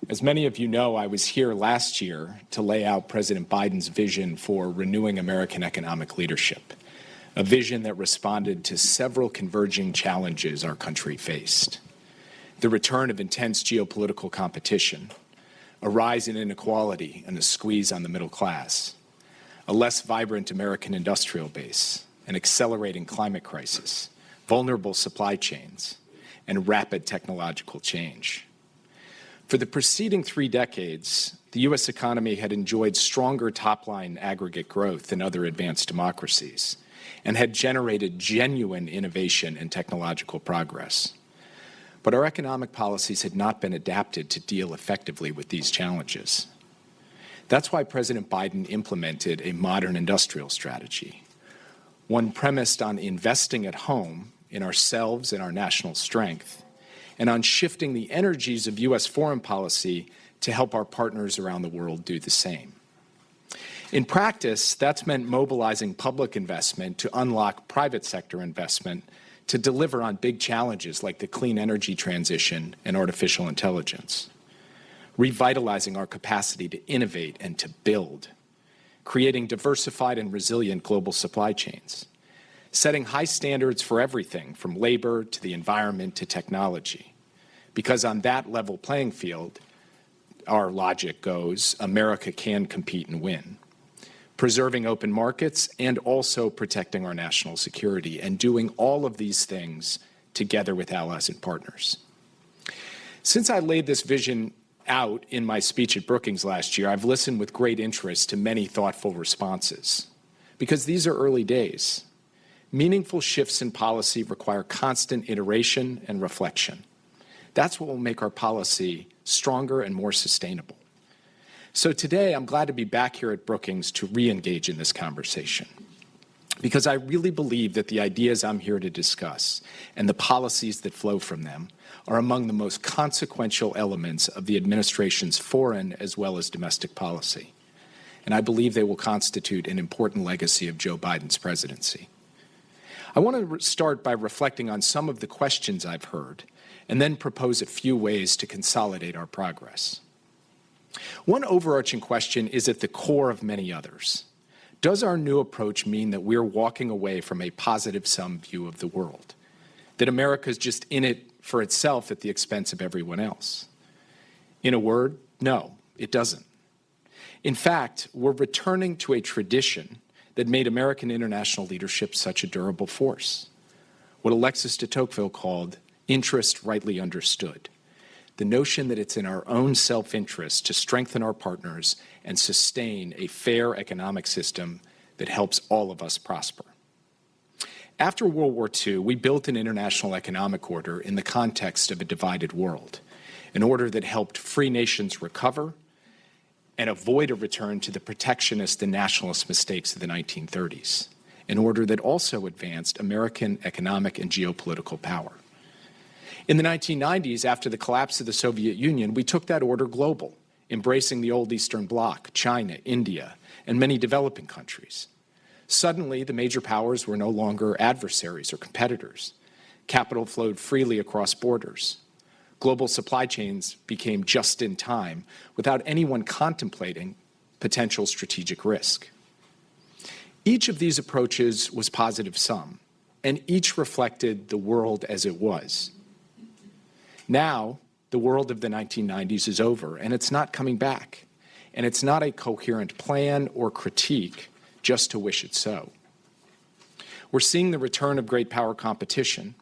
As many of you know, I was here last year to lay out President Biden's vision for renewing American economic leadership, a vision that responded to several converging challenges our country faced. The return of intense geopolitical competition, a rise in inequality and a squeeze on the middle class, a less vibrant American industrial base, an accelerating climate crisis, vulnerable supply chains, and rapid technological change. For the preceding 3 decades, the U.S. economy had enjoyed stronger top-line aggregate growth than other advanced democracies and had generated genuine innovation and technological progress. But our economic policies had not been adapted to deal effectively with these challenges. That's why President Biden implemented a modern industrial strategy, one premised on investing at home in ourselves and our national strength, and on shifting the energies of U.S. foreign policy to help our partners around the world do the same. In practice, that's meant mobilizing public investment to unlock private sector investment to deliver on big challenges like the clean energy transition and artificial intelligence, revitalizing our capacity to innovate and to build, creating diversified and resilient global supply chains, setting high standards for everything from labor to the environment to technology. Because on that level playing field, our logic goes, America can compete and win. Preserving open markets and also protecting our national security, and doing all of these things together with allies and partners. Since I laid this vision out in my speech at Brookings last year, I've listened with great interest to many thoughtful responses, because these are early days. Meaningful shifts in policy require constant iteration and reflection. That's what will make our policy stronger and more sustainable. So today, I'm glad to be back here at Brookings to re-engage in this conversation, because I really believe that the ideas I'm here to discuss and the policies that flow from them are among the most consequential elements of the administration's foreign as well as domestic policy. And I believe they will constitute an important legacy of Joe Biden's presidency. I want to start by reflecting on some of the questions I've heard and then propose a few ways to consolidate our progress. One overarching question is at the core of many others. Does our new approach mean that we're walking away from a positive-sum view of the world? That America is just in it for itself at the expense of everyone else? In a word, no, it doesn't. In fact, we're returning to a tradition that made American international leadership such a durable force, what Alexis de Tocqueville called interest rightly understood, the notion that it's in our own self-interest to strengthen our partners and sustain a fair economic system that helps all of us prosper. After World War II, we built an international economic order in the context of a divided world, an order that helped free nations recover and avoid a return to the protectionist and nationalist mistakes of the 1930s, an order that also advanced American economic and geopolitical power. In the 1990s, after the collapse of the Soviet Union, we took that order global, embracing the old Eastern Bloc, China, India, and many developing countries. Suddenly, the major powers were no longer adversaries or competitors. Capital flowed freely across borders. Global supply chains became just in time without anyone contemplating potential strategic risk. Each of these approaches was positive sum, and each reflected the world as it was. Now, the world of the 1990s is over, and it's not coming back. And it's not a coherent plan or critique just to wish it so. We're seeing the return of great power competition,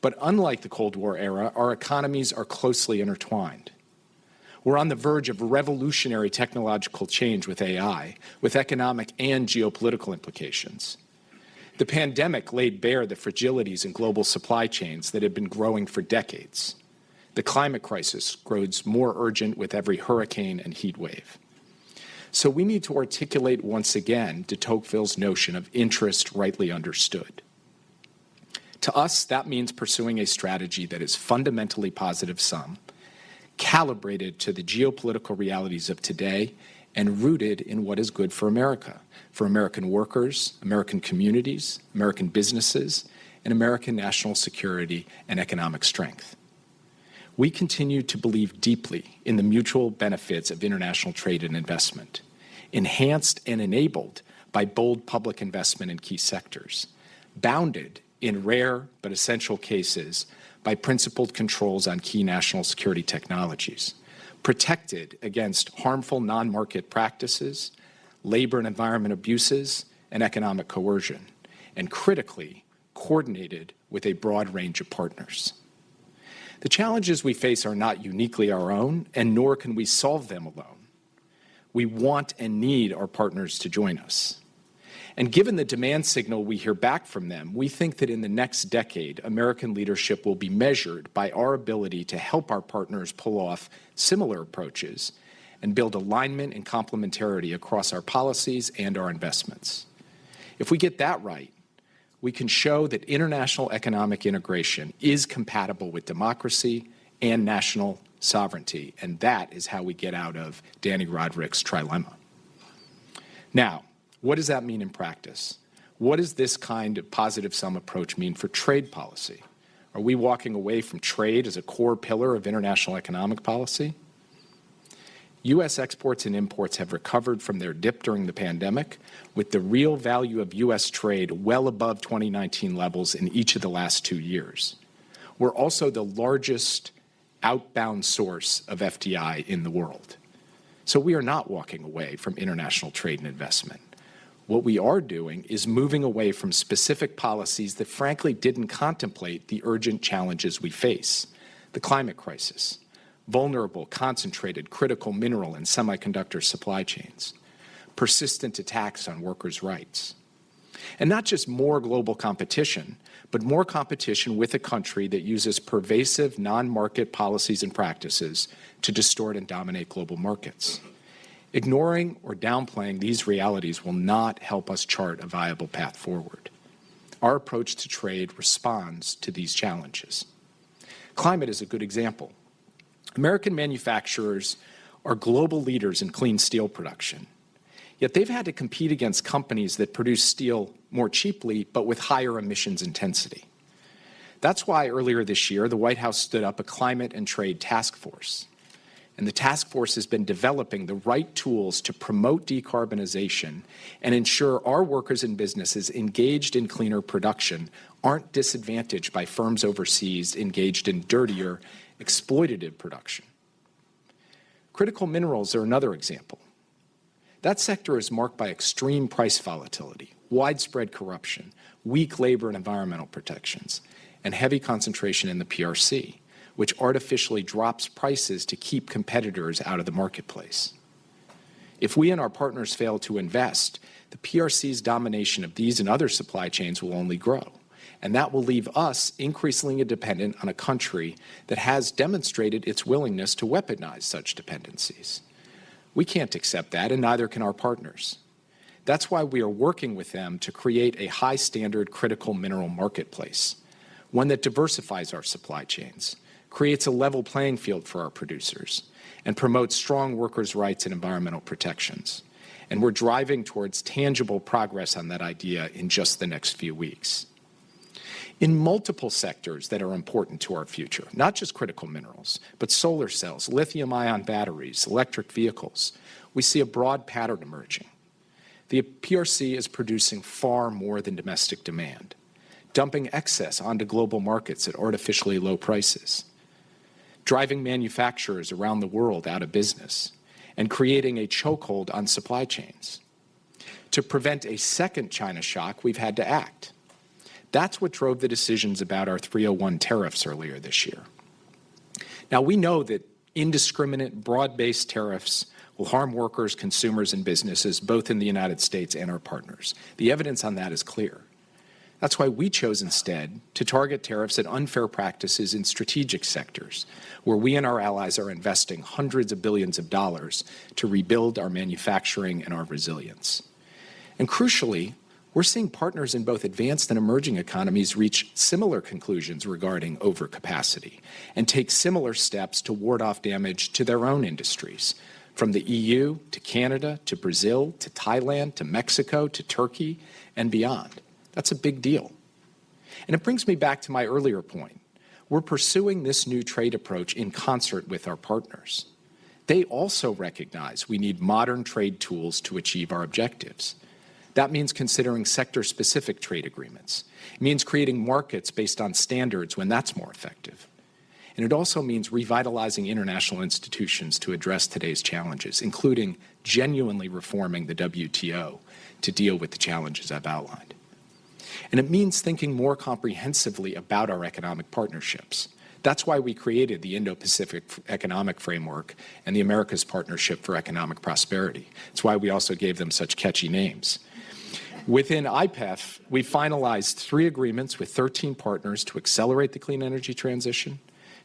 but unlike the Cold War era, our economies are closely intertwined. We're on the verge of revolutionary technological change with AI, with economic and geopolitical implications. The pandemic laid bare the fragilities in global supply chains that had been growing for decades. The climate crisis grows more urgent with every hurricane and heat wave. So we need to articulate once again de Tocqueville's notion of interest rightly understood. To us, that means pursuing a strategy that is fundamentally positive sum, calibrated to the geopolitical realities of today, and rooted in what is good for American workers, American communities, American businesses, and American national security and economic strength. We continue to believe deeply in the mutual benefits of international trade and investment, enhanced and enabled by bold public investment in key sectors, bounded in rare but essential cases by principled controls on key national security technologies, protected against harmful non-market practices, labor and environment abuses, and economic coercion, and critically coordinated with a broad range of partners. The challenges we face are not uniquely our own, and nor can we solve them alone. We want and need our partners to join us. And given the demand signal we hear back from them, we think that in the next decade, American leadership will be measured by our ability to help our partners pull off similar approaches and build alignment and complementarity across our policies and our investments. If we get that right, we can show that international economic integration is compatible with democracy and national sovereignty, and that is how we get out of Danny Roderick's trilemma. Now, what does that mean in practice? What does this kind of positive sum approach mean for trade policy? Are we walking away from trade as a core pillar of international economic policy? U.S. exports and imports have recovered from their dip during the pandemic, with the real value of U.S. trade well above 2019 levels in each of the last 2 years. We're also the largest outbound source of FDI in the world. So we are not walking away from international trade and investment. What we are doing is moving away from specific policies that frankly didn't contemplate the urgent challenges we face: the climate crisis, vulnerable, concentrated, critical mineral and semiconductor supply chains, persistent attacks on workers' rights. And not just more global competition, but more competition with a country that uses pervasive non-market policies and practices to distort and dominate global markets. Ignoring or downplaying these realities will not help us chart a viable path forward. Our approach to trade responds to these challenges. Climate is a good example. American manufacturers are global leaders in clean steel production, yet they've had to compete against companies that produce steel more cheaply but with higher emissions intensity. That's why earlier this year, the White House stood up a climate and trade task force. And the task force has been developing the right tools to promote decarbonization and ensure our workers and businesses engaged in cleaner production aren't disadvantaged by firms overseas engaged in dirtier, exploitative production. Critical minerals are another example. That sector is marked by extreme price volatility, widespread corruption, weak labor and environmental protections, and heavy concentration in the PRC, which artificially drops prices to keep competitors out of the marketplace. If we and our partners fail to invest, the PRC's domination of these and other supply chains will only grow, and that will leave us increasingly dependent on a country that has demonstrated its willingness to weaponize such dependencies. We can't accept that, and neither can our partners. That's why we are working with them to create a high-standard critical mineral marketplace, one that diversifies our supply chains, creates a level playing field for our producers, and promotes strong workers' rights and environmental protections. And we're driving towards tangible progress on that idea in just the next few weeks. In multiple sectors that are important to our future, not just critical minerals, but solar cells, lithium-ion batteries, electric vehicles, we see a broad pattern emerging. The PRC is producing far more than domestic demand, dumping excess onto global markets at artificially low prices, driving manufacturers around the world out of business, and creating a chokehold on supply chains. To prevent a second China shock, we've had to act. That's what drove the decisions about our 301 tariffs earlier this year. Now, we know that indiscriminate, broad-based tariffs will harm workers, consumers, and businesses, both in the United States and our partners. The evidence on that is clear. That's why we chose instead to target tariffs at unfair practices in strategic sectors, where we and our allies are investing hundreds of billions of dollars to rebuild our manufacturing and our resilience. And crucially, we're seeing partners in both advanced and emerging economies reach similar conclusions regarding overcapacity and take similar steps to ward off damage to their own industries, from the EU to Canada to Brazil to Thailand to Mexico to Turkey and beyond. That's a big deal. And it brings me back to my earlier point. we're pursuing this new trade approach in concert with our partners. They also recognize we need modern trade tools to achieve our objectives. That means considering sector-specific trade agreements. It means creating markets based on standards when that's more effective. And it also means revitalizing international institutions to address today's challenges, including genuinely reforming the WTO to deal with the challenges I've outlined. And it means thinking more comprehensively about our economic partnerships. That's why we created the Indo-Pacific Economic Framework and the Americas Partnership for Economic Prosperity. It's why we also gave them such catchy names. Within IPEF, we finalized 3 agreements with 13 partners to accelerate the clean energy transition,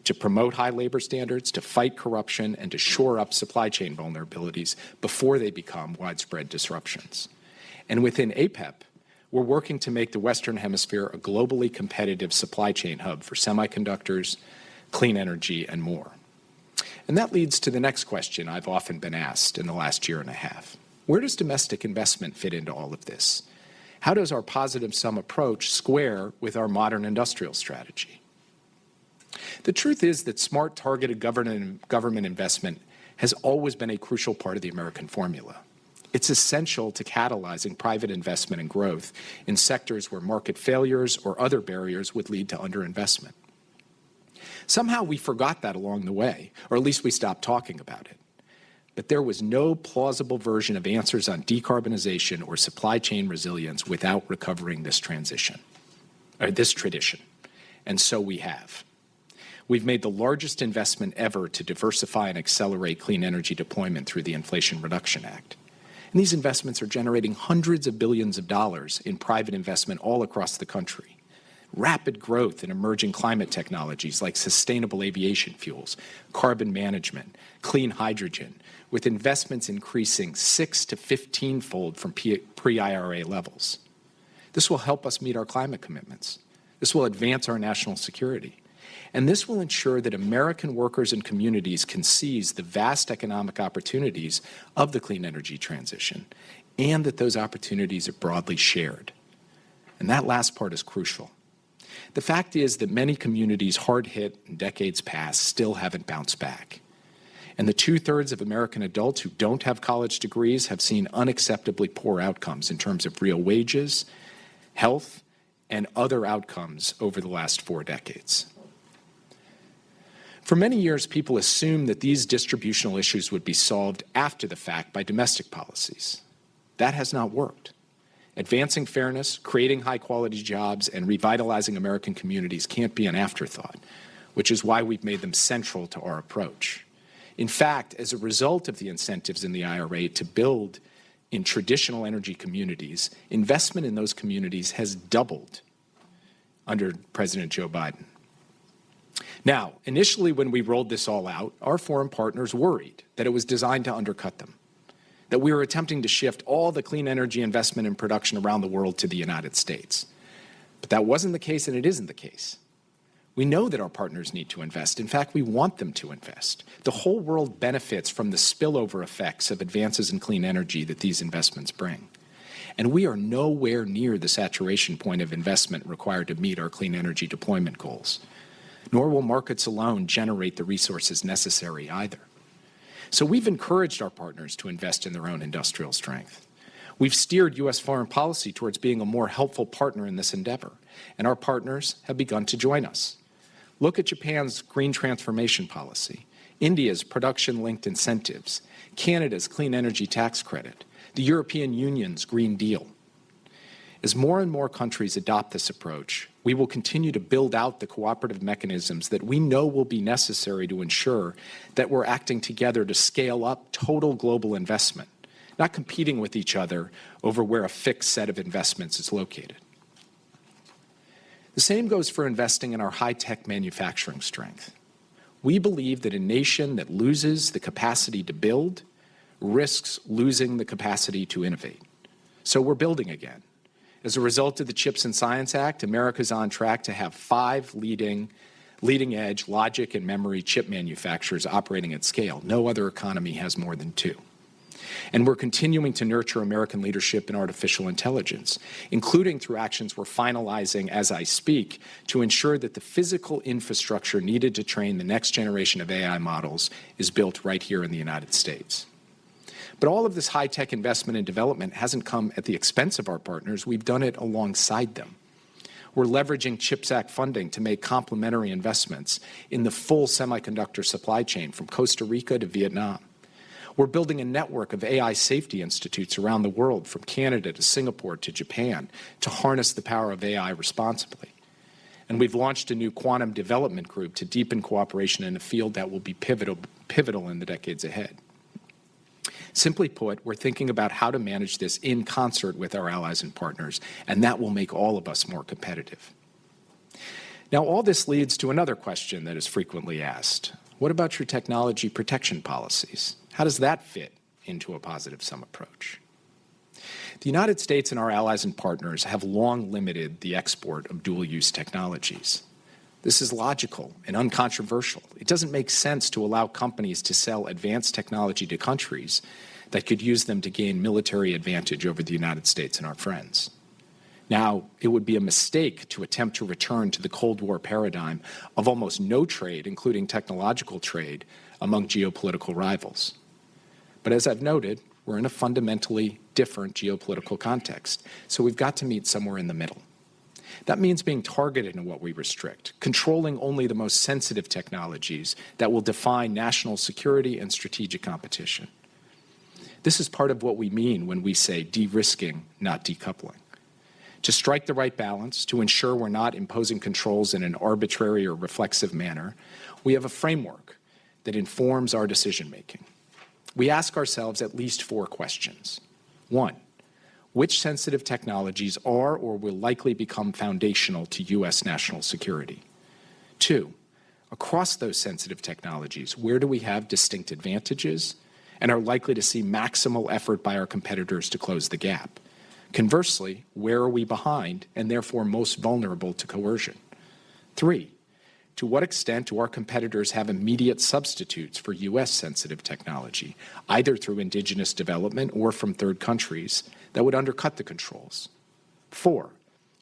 to promote high labor standards, to fight corruption, and to shore up supply chain vulnerabilities before they become widespread disruptions. And within APEP, we're working to make the Western Hemisphere a globally competitive supply chain hub for semiconductors, clean energy, and more. And that leads to the next question I've often been asked in the last year and a half. Where does domestic investment fit into all of this? How does our positive sum approach square with our modern industrial strategy? The truth is that smart, targeted government investment has always been a crucial part of the American formula. It's essential to catalyzing private investment and growth in sectors where market failures or other barriers would lead to underinvestment. Somehow we forgot that along the way, or at least we stopped talking about it. But there was no plausible version of answers on decarbonization or supply chain resilience without recovering this tradition. And so we have. We've made the largest investment ever to diversify and accelerate clean energy deployment through the Inflation Reduction Act. And these investments are generating hundreds of billions of dollars in private investment all across the country. Rapid growth in emerging climate technologies like sustainable aviation fuels, carbon management, clean hydrogen, with investments increasing 6 to 15-fold from pre-IRA levels. This will help us meet our climate commitments. This will advance our national security. And this will ensure that American workers and communities can seize the vast economic opportunities of the clean energy transition, and that those opportunities are broadly shared. And that last part is crucial. The fact is that many communities hard hit in decades past still haven't bounced back. And the 2/3 of American adults who don't have college degrees have seen unacceptably poor outcomes in terms of real wages, health, and other outcomes over the last 4 decades. For many years, people assumed that these distributional issues would be solved after the fact by domestic policies. That has not worked. Advancing fairness, creating high-quality jobs, and revitalizing American communities can't be an afterthought, which is why we've made them central to our approach. In fact, as a result of the incentives in the IRA to build in traditional energy communities, investment in those communities has doubled under President Joe Biden. Now, initially when we rolled this all out, our foreign partners worried that it was designed to undercut them, that we were attempting to shift all the clean energy investment and production around the world to the United States. But that wasn't the case, and it isn't the case. We know that our partners need to invest. In fact, we want them to invest. The whole world benefits from the spillover effects of advances in clean energy that these investments bring. And we are nowhere near the saturation point of investment required to meet our clean energy deployment goals. Nor will markets alone generate the resources necessary either. So we've encouraged our partners to invest in their own industrial strength. We've steered U.S. foreign policy towards being a more helpful partner in this endeavor, and our partners have begun to join us. Look at Japan's green transformation policy, India's production-linked incentives, Canada's clean energy tax credit, the European Union's Green Deal. As more and more countries adopt this approach, we will continue to build out the cooperative mechanisms that we know will be necessary to ensure that we're acting together to scale up total global investment, not competing with each other over where a fixed set of investments is located. The same goes for investing in our high-tech manufacturing strength. We believe that a nation that loses the capacity to build risks losing the capacity to innovate. So we're building again. As a result of the CHIPS and Science Act, America is on track to have 5 leading-edge logic and memory chip manufacturers operating at scale. No other economy has more than 2. And we're continuing to nurture American leadership in artificial intelligence, including through actions we're finalizing as I speak to ensure that the physical infrastructure needed to train the next generation of AI models is built right here in the United States. But all of this high-tech investment and development hasn't come at the expense of our partners. We've done it alongside them. We're leveraging CHIPS Act funding to make complementary investments in the full semiconductor supply chain from Costa Rica to Vietnam. We're building a network of AI safety institutes around the world, from Canada to Singapore to Japan, to harness the power of AI responsibly. And we've launched a new quantum development group to deepen cooperation in a field that will be pivotal in the decades ahead. Simply put, we're thinking about how to manage this in concert with our allies and partners, and that will make all of us more competitive. Now, all this leads to another question that is frequently asked. What about your technology protection policies? How does that fit into a positive sum approach? The United States and our allies and partners have long limited the export of dual-use technologies. This is logical and uncontroversial. It doesn't make sense to allow companies to sell advanced technology to countries that could use them to gain military advantage over the United States and our friends. Now, it would be a mistake to attempt to return to the Cold War paradigm of almost no trade, including technological trade, among geopolitical rivals. But as I've noted, we're in a fundamentally different geopolitical context, so we've got to meet somewhere in the middle. That means being targeted in what we restrict, controlling only the most sensitive technologies that will define national security and strategic competition. This is part of what we mean when we say de-risking, not decoupling. To strike the right balance, to ensure we're not imposing controls in an arbitrary or reflexive manner, we have a framework that informs our decision-making. We ask ourselves at least 4 questions. 1, which sensitive technologies are or will likely become foundational to U.S. national security? 2, across those sensitive technologies, where do we have distinct advantages and are likely to see maximal effort by our competitors to close the gap? Conversely, where are we behind and therefore most vulnerable to coercion? 3, to what extent do our competitors have immediate substitutes for U.S. sensitive technology, either through indigenous development or from third countries, that would undercut the controls? 4,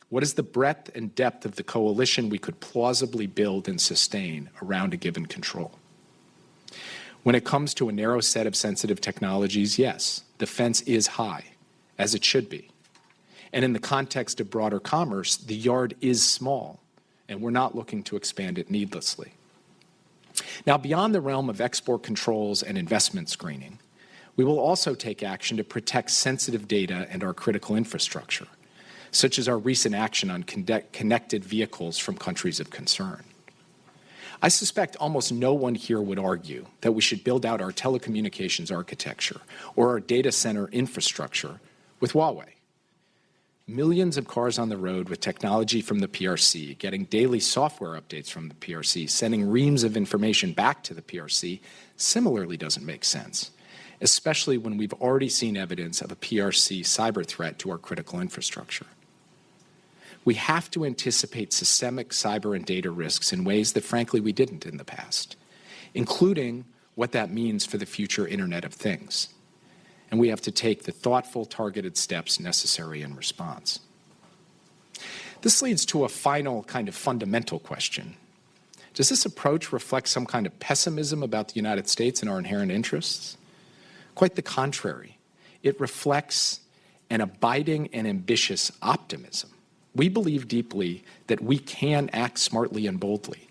what is the breadth and depth of the coalition we could plausibly build and sustain around a given control? When it comes to a narrow set of sensitive technologies, yes, the fence is high, as it should be. And in the context of broader commerce, the yard is small, and we're not looking to expand it needlessly. Now, beyond the realm of export controls and investment screening, we will also take action to protect sensitive data and our critical infrastructure, such as our recent action on connected vehicles from countries of concern. I suspect almost no one here would argue that we should build out our telecommunications architecture or our data center infrastructure with Huawei. Millions of cars on the road with technology from the PRC, getting daily software updates from the PRC, sending reams of information back to the PRC, similarly doesn't make sense, especially when we've already seen evidence of a PRC cyber threat to our critical infrastructure. We have to anticipate systemic cyber and data risks in ways that, frankly, we didn't in the past, including what that means for the future Internet of Things. And we have to take the thoughtful, targeted steps necessary in response. This leads to a final kind of fundamental question. Does this approach reflect some kind of pessimism about the United States and our inherent interests? Quite the contrary. It reflects an abiding and ambitious optimism. We believe deeply that we can act smartly and boldly,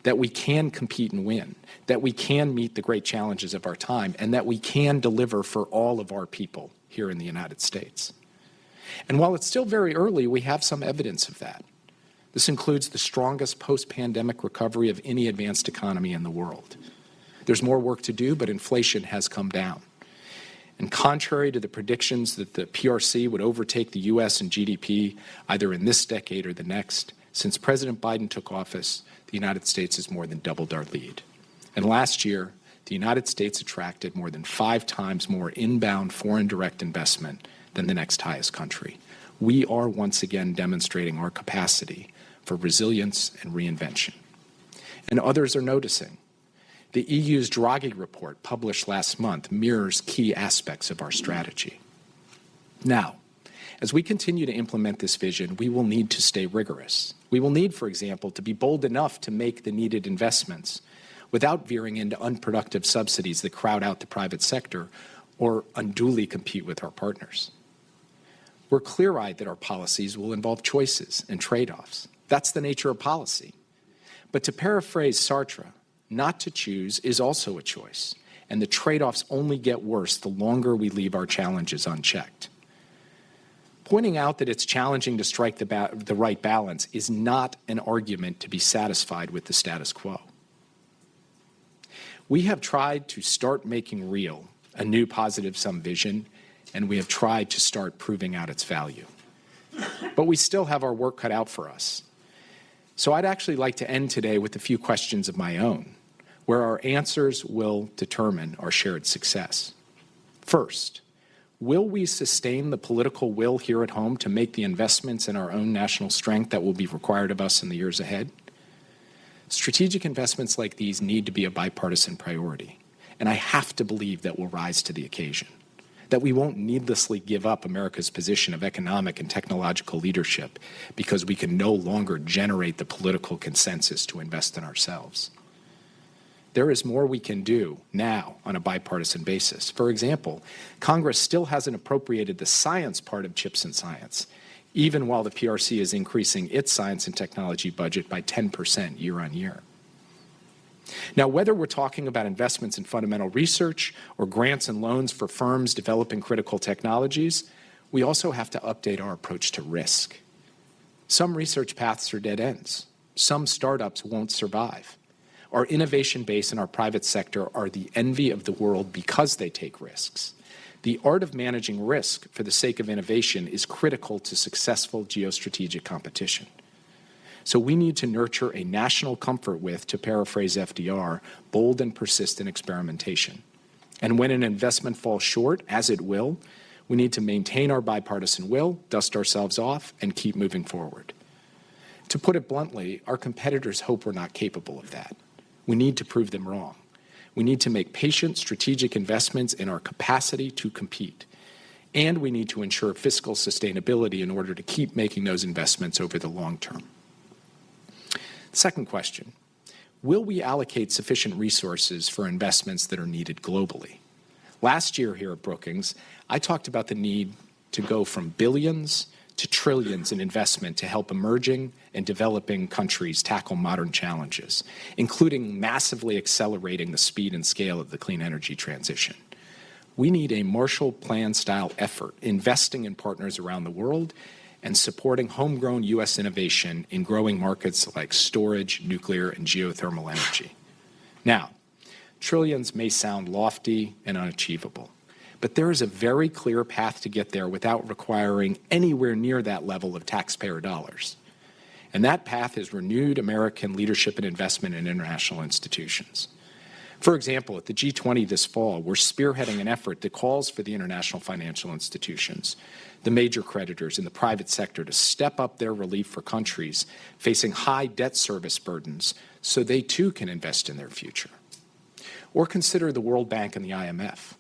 that we can compete and win, that we can meet the great challenges of our time, and that we can deliver for all of our people here in the United States. And while it's still very early, we have some evidence of that. This includes the strongest post-pandemic recovery of any advanced economy in the world. There's more work to do, but inflation has come down. And contrary to the predictions that the PRC would overtake the U.S. in GDP either in this decade or the next, since President Biden took office, the United States has more than doubled our lead. And last year, the United States attracted more than 5 times more inbound foreign direct investment than the next highest country. We are once again demonstrating our capacity for resilience and reinvention. And others are noticing. The EU's Draghi report, published last month, mirrors key aspects of our strategy. Now, as we continue to implement this vision, we will need to stay rigorous. We will need, for example, to be bold enough to make the needed investments without veering into unproductive subsidies that crowd out the private sector or unduly compete with our partners. We're clear-eyed that our policies will involve choices and trade-offs. That's the nature of policy. But to paraphrase Sartre, not to choose is also a choice, and the trade-offs only get worse the longer we leave our challenges unchecked. Pointing out that it's challenging to strike the right balance is not an argument to be satisfied with the status quo. We have tried to start making real a new positive-sum vision, and we have tried to start proving out its value. But we still have our work cut out for us. So I'd actually like to end today with a few questions of my own, where our answers will determine our shared success. First, will we sustain the political will here at home to make the investments in our own national strength that will be required of us in the years ahead? Strategic investments like these need to be a bipartisan priority, and I have to believe that we'll rise to the occasion, that we won't needlessly give up America's position of economic and technological leadership because we can no longer generate the political consensus to invest in ourselves. There is more we can do now on a bipartisan basis. For example, Congress still hasn't appropriated the science part of CHIPS and Science, even while the PRC is increasing its science and technology budget by 10% year on year. Now, whether we're talking about investments in fundamental research or grants and loans for firms developing critical technologies, we also have to update our approach to risk. Some research paths are dead ends. Some startups won't survive. Our innovation base and our private sector are the envy of the world because they take risks. The art of managing risk for the sake of innovation is critical to successful geostrategic competition. So we need to nurture a national comfort with, to paraphrase FDR, bold and persistent experimentation. And when an investment falls short, as it will, we need to maintain our bipartisan will, dust ourselves off, and keep moving forward. To put it bluntly, our competitors hope we're not capable of that. We need to prove them wrong. We need to make patient, strategic investments in our capacity to compete. And we need to ensure fiscal sustainability in order to keep making those investments over the long term. Second question, will we allocate sufficient resources for investments that are needed globally? Last year here at Brookings, I talked about the need to go from billions to trillions in investment to help emerging and developing countries tackle modern challenges, including massively accelerating the speed and scale of the clean energy transition. We need a Marshall Plan-style effort, investing in partners around the world and supporting homegrown U.S. innovation in growing markets like storage, nuclear, and geothermal energy. Now, trillions may sound lofty and unachievable, but there is a very clear path to get there without requiring anywhere near that level of taxpayer dollars. And that path is renewed American leadership and investment in international institutions. For example, at the G20 this fall, we're spearheading an effort that calls for the international financial institutions, the major creditors in the private sector, to step up their relief for countries facing high debt service burdens so they too can invest in their future. Or consider the World Bank and the IMF.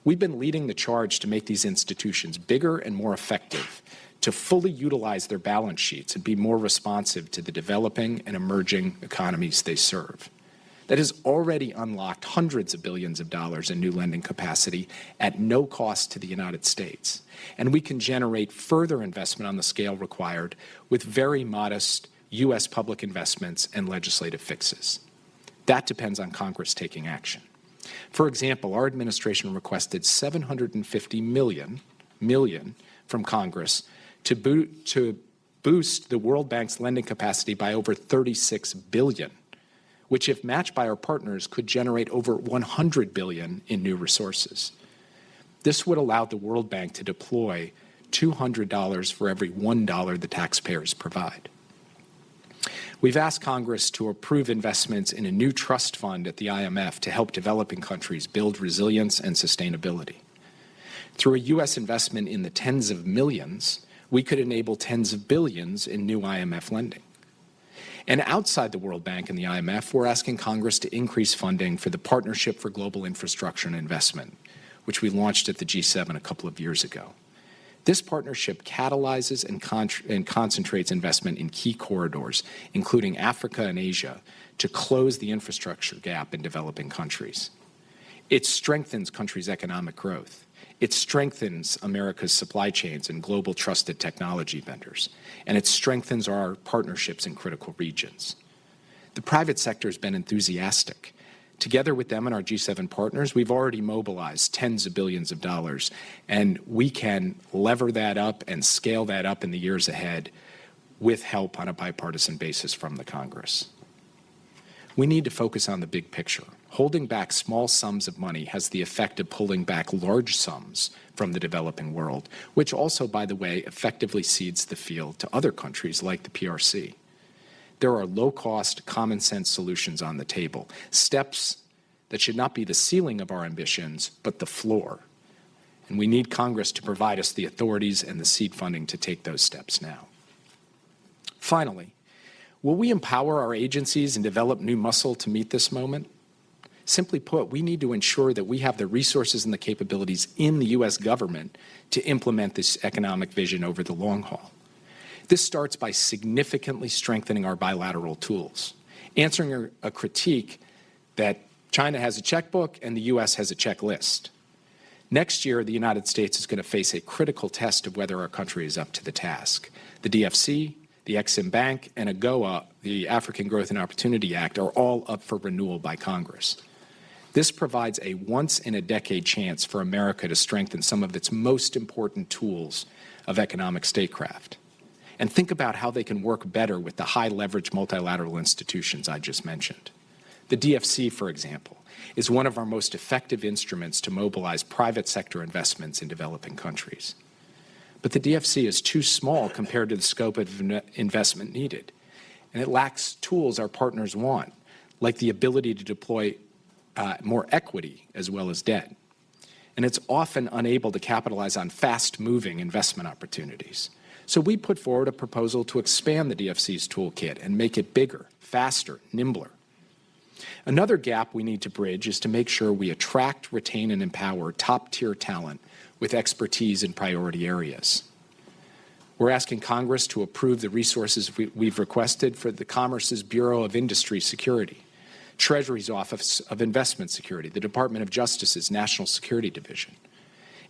We've been leading the charge to make these institutions bigger and more effective, to fully utilize their balance sheets and be more responsive to the developing and emerging economies they serve. That has already unlocked hundreds of billions of dollars in new lending capacity at no cost to the United States. And we can generate further investment on the scale required with very modest U.S. public investments and legislative fixes. That depends on Congress taking action. For example, our administration requested $750 million from Congress to boost the World Bank's lending capacity by over $36 billion, which, if matched by our partners, could generate over $100 billion in new resources. This would allow the World Bank to deploy $200 for every $1 the taxpayers provide. We've asked Congress to approve investments in a new trust fund at the IMF to help developing countries build resilience and sustainability. Through a U.S. investment in the tens of millions, we could enable tens of billions in new IMF lending. And outside the World Bank and the IMF, we're asking Congress to increase funding for the Partnership for Global Infrastructure and Investment, which we launched at the G7 a couple of years ago. This partnership catalyzes and concentrates investment in key corridors, including Africa and Asia, to close the infrastructure gap in developing countries. It strengthens countries' economic growth. It strengthens America's supply chains and global trusted technology vendors. And it strengthens our partnerships in critical regions. The private sector has been enthusiastic. Together with them and our G7 partners, we've already mobilized tens of billions of dollars, and we can lever that up and scale that up in the years ahead with help on a bipartisan basis from the Congress. We need to focus on the big picture. Holding back small sums of money has the effect of pulling back large sums from the developing world, which also, by the way, effectively cedes the field to other countries like the PRC. There are low-cost, common-sense solutions on the table, steps that should not be the ceiling of our ambitions, but the floor. And we need Congress to provide us the authorities and the seed funding to take those steps now. Finally, will we empower our agencies and develop new muscle to meet this moment? Simply put, we need to ensure that we have the resources and the capabilities in the U.S. government to implement this economic vision over the long haul. This starts by significantly strengthening our bilateral tools, answering a critique that China has a checkbook and the U.S. has a checklist. Next year, the United States is going to face a critical test of whether our country is up to the task. The DFC, the Exim Bank, and AGOA, the African Growth and Opportunity Act, are all up for renewal by Congress. This provides a once-in-a-decade chance for America to strengthen some of its most important tools of economic statecraft. And think about how they can work better with the high-leverage multilateral institutions I just mentioned. The DFC, for example, is one of our most effective instruments to mobilize private sector investments in developing countries. But the DFC is too small compared to the scope of investment needed, and it lacks tools our partners want, like the ability to deploy more equity as well as debt. And it's often unable to capitalize on fast-moving investment opportunities. So we put forward a proposal to expand the DFC's toolkit and make it bigger, faster, nimbler. Another gap we need to bridge is to make sure we attract, retain, and empower top-tier talent with expertise in priority areas. We're asking Congress to approve the resources we've requested for the Commerce's Bureau of Industry Security, Treasury's Office of Investment Security, the Department of Justice's National Security Division.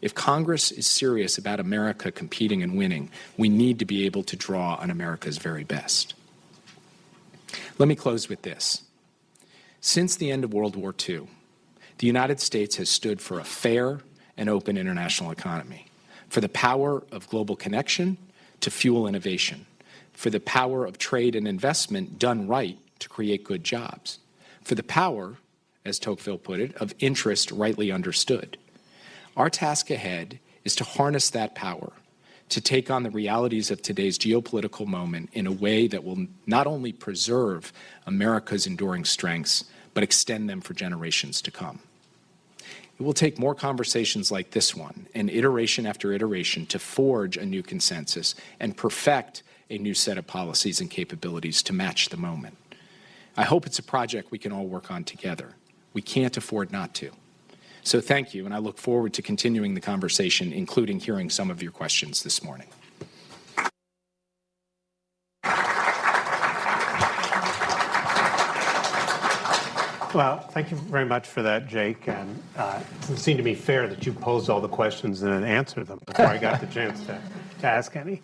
If Congress is serious about America competing and winning, we need to be able to draw on America's very best. Let me close with this. Since the end of World War II, the United States has stood for a fair and open international economy, for the power of global connection to fuel innovation, for the power of trade and investment done right to create good jobs, for the power, as Tocqueville put it, of interest rightly understood. Our task ahead is to harness that power, to take on the realities of today's geopolitical moment in a way that will not only preserve America's enduring strengths, but extend them for generations to come. It will take more conversations like this one, and iteration after iteration, to forge a new consensus and perfect a new set of policies and capabilities to match the moment. I hope it's a project we can all work on together. We can't afford not to. So thank you, and I look forward to continuing the conversation, including hearing some of your questions this morning. Well, thank you very much for that, Jake. And it seemed to me fair that you posed all the questions and then answered them before I got the chance to ask any.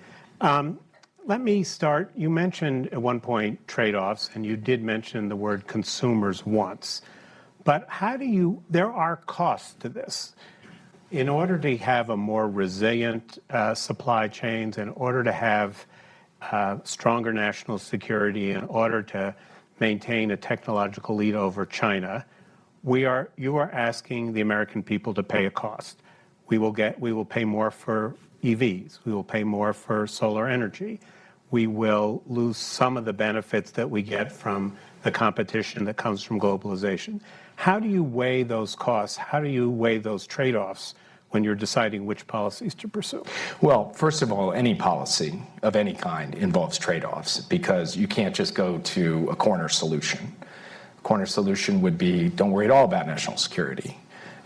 Let me start. You mentioned at one point trade-offs, and you did mention the word consumers once. But there are costs to this. In order to have a more resilient supply chains, in order to have stronger national security, in order to maintain a technological lead over China, you are asking the American people to pay a cost. We will pay more for EVs. We will pay more for solar energy. We will lose some of the benefits that we get from the competition that comes from globalization. How do you weigh those costs? How do you weigh those trade-offs when you're deciding which policies to pursue? Well, first of all, any policy of any kind involves trade-offs because you can't just go to a corner solution. A corner solution would be, don't worry at all about national security.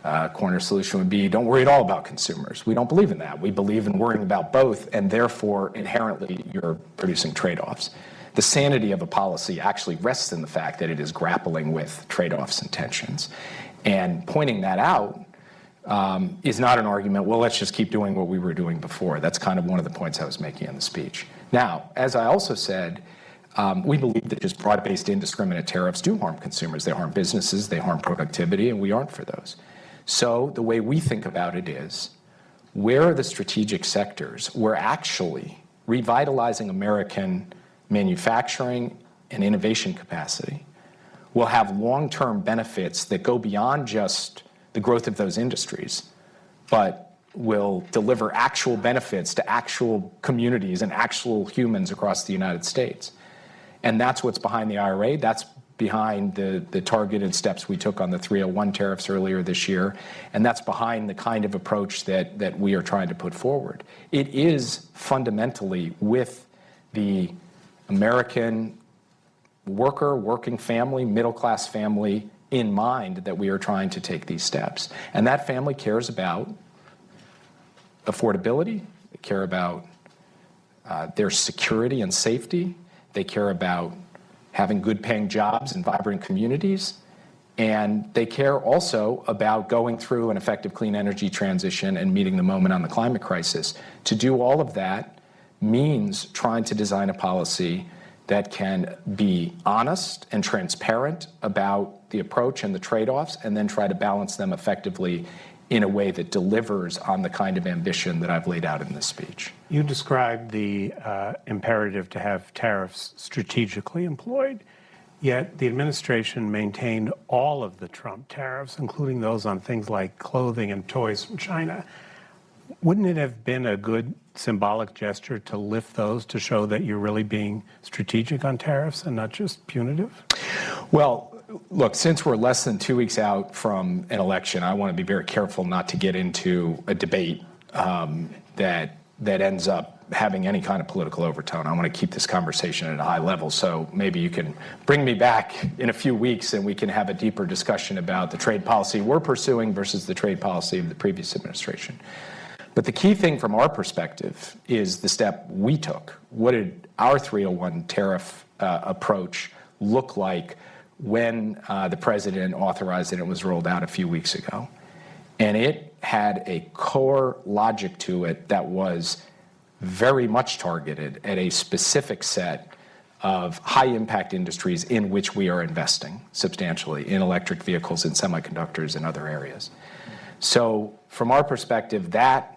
A corner solution would be, don't worry at all about consumers. We don't believe in that. We believe in worrying about both, and therefore, inherently, you're producing trade-offs. The sanity of a policy actually rests in the fact that it is grappling with trade-offs and tensions. And pointing that out is not an argument, well, let's just keep doing what we were doing before. That's kind of one of the points I was making in the speech. Now, as I also said, we believe that just broad-based indiscriminate tariffs do harm consumers. They harm businesses, they harm productivity, and we aren't for those. So the way we think about it is, where are the strategic sectors where actually revitalizing American manufacturing and innovation capacity will have long-term benefits that go beyond just the growth of those industries, but will deliver actual benefits to actual communities and actual humans across the United States. And that's what's behind the IRA. That's behind the targeted steps we took on the 301 tariffs earlier this year. And that's behind the kind of approach that we are trying to put forward. It is fundamentally with the American worker, working family, middle-class family in mind that we are trying to take these steps. And that family cares about affordability, they care about their security and safety, they care about having good-paying jobs and vibrant communities, and they care also about going through an effective clean energy transition and meeting the moment on the climate crisis. To do all of that means trying to design a policy that can be honest and transparent about the approach and the trade-offs, and then try to balance them effectively in a way that delivers on the kind of ambition that I've laid out in this speech. You described the imperative to have tariffs strategically employed, yet the administration maintained all of the Trump tariffs, including those on things like clothing and toys from China. Wouldn't it have been a good symbolic gesture to lift those to show that you're really being strategic on tariffs and not just punitive? Well, look, since we're less than 2 weeks out from an election, I want to be very careful not to get into a debate that ends up having any kind of political overtone. I want to keep this conversation at a high level, so maybe you can bring me back in a few weeks and we can have a deeper discussion about the trade policy we're pursuing versus the trade policy of the previous administration. But the key thing from our perspective is the step we took. What did our 301 tariff approach look like when the president authorized it and it was rolled out a few weeks ago? And it had a core logic to it that was very much targeted at a specific set of high-impact industries in which we are investing substantially, in electric vehicles and semiconductors and other areas. So from our perspective, that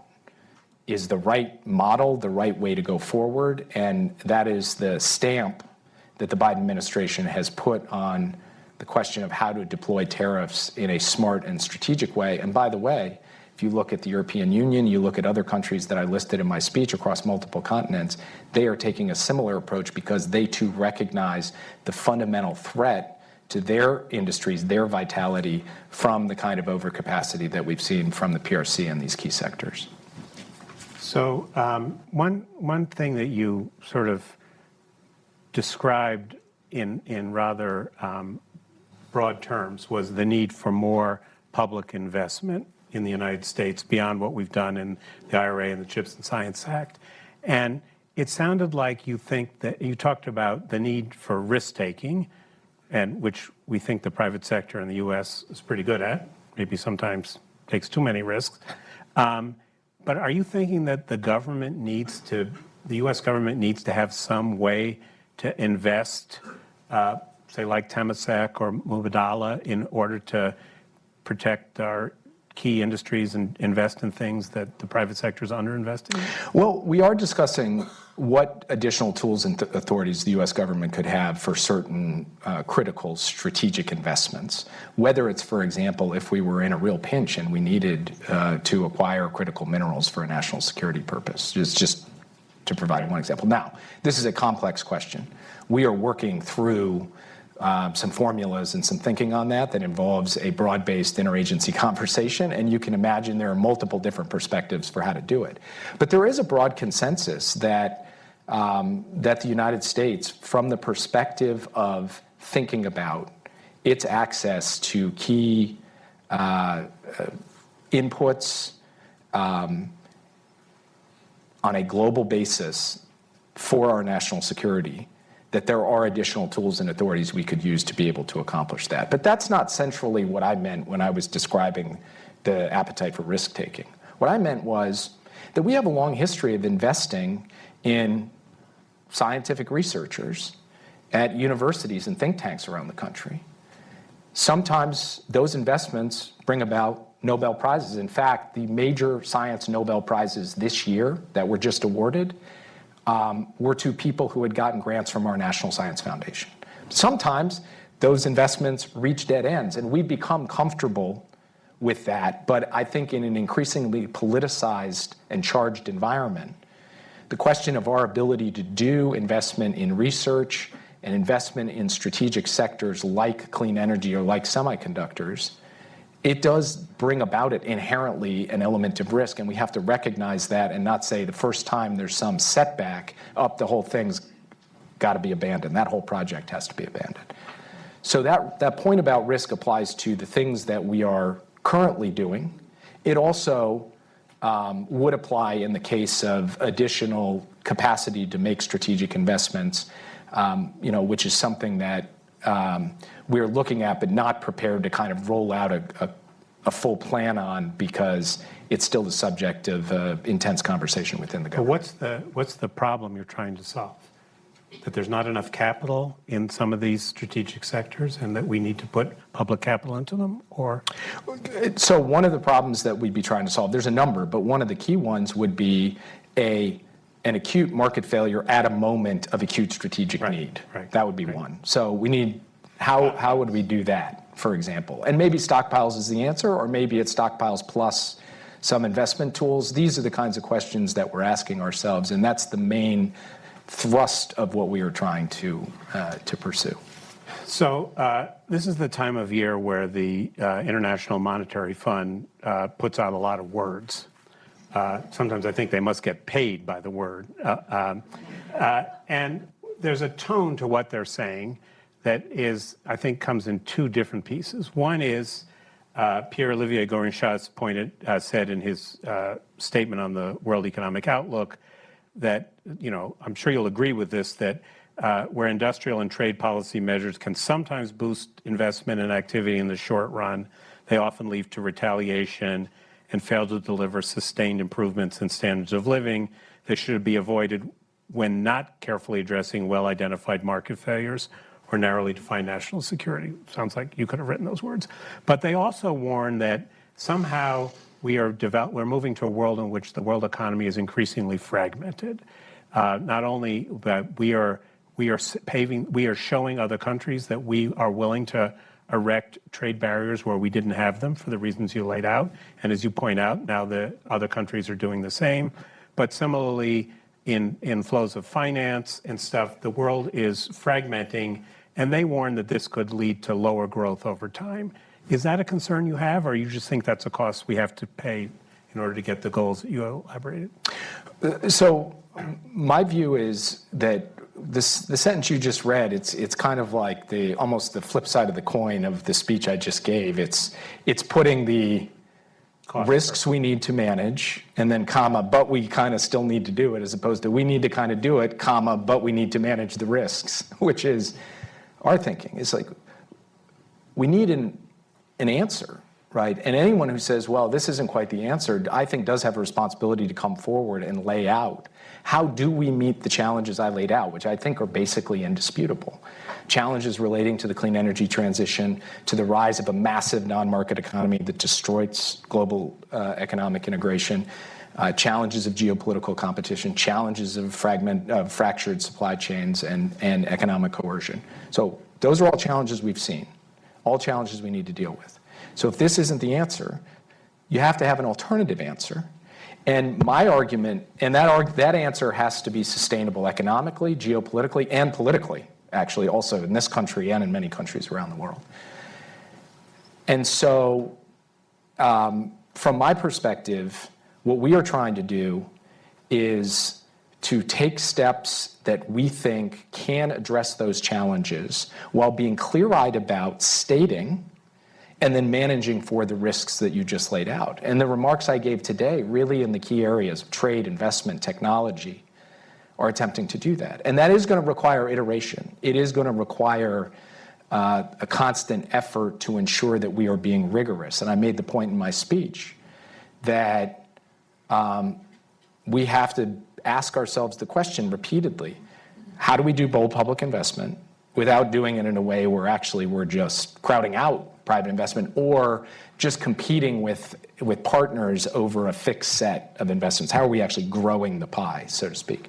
is the right model, the right way to go forward, and that is the stamp that the Biden administration has put on the question of how to deploy tariffs in a smart and strategic way. And by the way, if you look at the European Union, you look at other countries that I listed in my speech across multiple continents, they are taking a similar approach because they too recognize the fundamental threat to their industries, their vitality from the kind of overcapacity that we've seen from the PRC in these key sectors. So one thing that you sort of described in rather broad terms was the need for more public investment in the United States beyond what we've done in the IRA and the CHIPS and Science Act. And it sounded like you think that you talked about the need for risk-taking, and which we think the private sector in the U.S. is pretty good at, maybe sometimes takes too many risks. But are you thinking that the U.S. government needs to have some way to invest, say like Temasek or Mubadala, in order to protect our key industries and invest in things that the private sector is underinvesting in? Well, we are discussing what additional tools and authorities the U.S. government could have for certain critical strategic investments, whether it's, for example, if we were in a real pinch and we needed to acquire critical minerals for a national security purpose, just to provide one example. Now, this is a complex question. We are working through some formulas and some thinking on that involves a broad-based interagency conversation, and you can imagine there are multiple different perspectives for how to do it. But there is a broad consensus that the United States, from the perspective of thinking about its access to key inputs on a global basis for our national security, that there are additional tools and authorities we could use to be able to accomplish that. But that's not centrally what I meant when I was describing the appetite for risk-taking. What I meant was that we have a long history of investing in scientific researchers at universities and think tanks around the country. Sometimes those investments bring about Nobel Prizes. In fact, the major science Nobel Prizes this year that were just awarded were to people who had gotten grants from our National Science Foundation. Sometimes those investments reach dead ends, and we've become comfortable with that. But I think in an increasingly politicized and charged environment, the question of our ability to do investment in research and investment in strategic sectors like clean energy or like semiconductors, it does bring about it inherently an element of risk, and we have to recognize that and not say the first time there's some setback, the whole thing's got to be abandoned. That whole project has to be abandoned. So that point about risk applies to the things that we are currently doing. It also would apply in the case of additional capacity to make strategic investments, which is something that we're looking at but not prepared to kind of roll out a full plan on because it's still the subject of intense conversation within the government. But what's the problem you're trying to solve? That there's not enough capital in some of these strategic sectors and that we need to put public capital into them, or? So one of the problems that we'd be trying to solve, there's a number, but one of the key ones would be an acute market failure at a moment of acute strategic need. Right. That would be one. So we need, how would we do that, for example? And maybe stockpiles is the answer, or maybe it's stockpiles plus some investment tools. These are the kinds of questions that we're asking ourselves, and that's the main thrust of what we are trying to pursue. So this is the time of year where the International Monetary Fund puts out a lot of words. Sometimes I think they must get paid by the word. And there's a tone to what they're saying that is, I think, comes in two different pieces. One is Pierre-Olivier Gourinchas said in his statement on the World Economic Outlook that, I'm sure you'll agree with this, that where industrial and trade policy measures can sometimes boost investment and activity in the short run, they often lead to retaliation and fail to deliver sustained improvements in standards of living. They should be avoided when not carefully addressing well-identified market failures or narrowly defined national security. Sounds like you could have written those words. But they also warn that somehow we're moving to a world in which the world economy is increasingly fragmented. Not only that we are showing other countries that we are willing to erect trade barriers where we didn't have them for the reasons you laid out. And as you point out, now the other countries are doing the same. But similarly, in flows of finance and stuff, the world is fragmenting, and they warn that this could lead to lower growth over time. Is that a concern you have, or you just think that's a cost we have to pay in order to get the goals that you elaborated? So my view is that the sentence you just read, it's kind of like almost the flip side of the coin of the speech I just gave. It's putting the risks we need to manage, and then comma, but we kind of still need to do it, as opposed to we need to kind of do it, comma, but we need to manage the risks, which is our thinking. It's like we need an answer, right? And anyone who says, well, this isn't quite the answer, I think does have a responsibility to come forward and lay out how do we meet the challenges I laid out, which I think are basically indisputable. Challenges relating to the clean energy transition, to the rise of a massive non-market economy that destroys global economic integration, challenges of geopolitical competition, challenges of fractured supply chains and economic coercion. So those are all challenges we've seen, all challenges we need to deal with. So if this isn't the answer, you have to have an alternative answer. And my argument, and that answer has to be sustainable economically, geopolitically, and politically. actually, also in this country and in many countries around the world. And so, from my perspective, what we are trying to do is to take steps that we think can address those challenges while being clear-eyed about stating and then managing for the risks that you just laid out. And the remarks I gave today, really in the key areas of trade, investment, technology, are attempting to do that. And that is going to require iteration. It is going to require a constant effort to ensure that we are being rigorous. And I made the point in my speech that we have to ask ourselves the question repeatedly, how do we do bold public investment without doing it in a way where actually we're just crowding out private investment or just competing with partners over a fixed set of investments? How are we actually growing the pie, so to speak?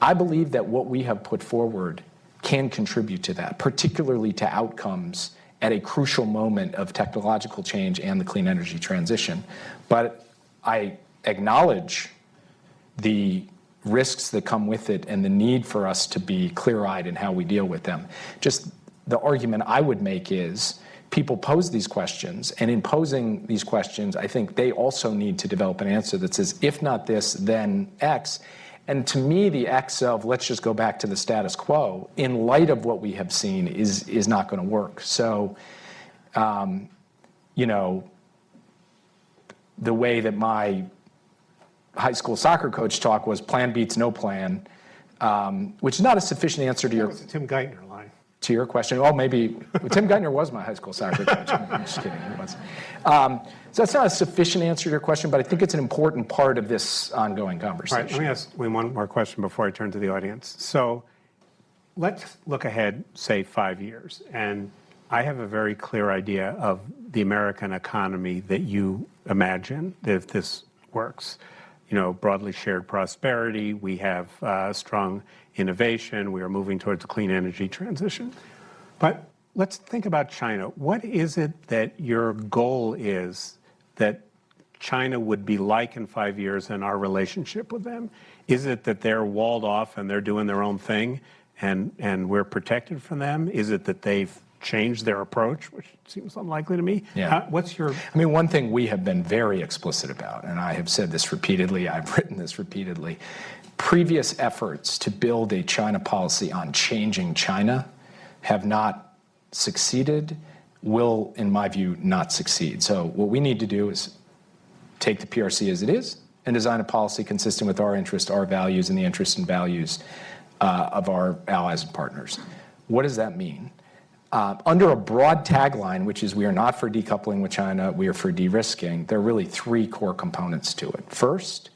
I believe that what we have put forward can contribute to that, particularly to outcomes at a crucial moment of technological change and the clean energy transition. But I acknowledge the risks that come with it and the need for us to be clear-eyed in how we deal with them. Just the argument I would make is people pose these questions, and in posing these questions, I think they also need to develop an answer that says, if not this, then X. And to me, the X of let's just go back to the status quo, in light of what we have seen, is not going to work. So, you know, the way that my high school soccer coach talk was plan beats no plan, which is not a sufficient answer to That was a Tim Geithner line. To your question. Oh, maybe Tim Geithner was my high school soccer coach. I'm just kidding. He was. So that's not a sufficient answer to your question, but I think it's an important part of this ongoing conversation. All right, let me ask one more question before I turn to the audience. So let's look ahead, say, 5 years, and I have a very clear idea of the American economy that you imagine if this works. You know, broadly shared prosperity, we have strong innovation, we are moving towards a clean energy transition. But let's think about China. What is it that your goal is that China would be like in 5 years in our relationship with them? Is it that they're walled off and they're doing their own thing and we're protected from them? Is it that they've changed their approach, which seems unlikely to me? Yeah. What's your... I mean, one thing we have been very explicit about, and I have said this repeatedly, I've written this repeatedly, previous efforts to build a China policy on changing China have not succeeded, will, in my view, not succeed. So what we need to do is take the PRC as it is and design a policy consistent with our interests, our values, and the interests and values of our allies and partners. What does that mean? Under a broad tagline, which is we are not for decoupling with China, we are for de-risking, there are really three core components to it. First,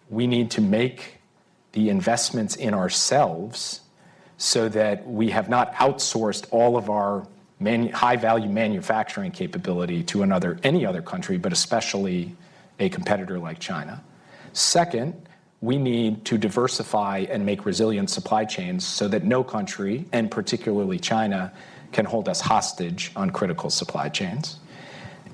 we need to make the investments in ourselves so that we have not outsourced all of our high-value manufacturing capability to any other country, but especially a competitor like China. Second, we need to diversify and make resilient supply chains so that no country, and particularly China, can hold us hostage on critical supply chains.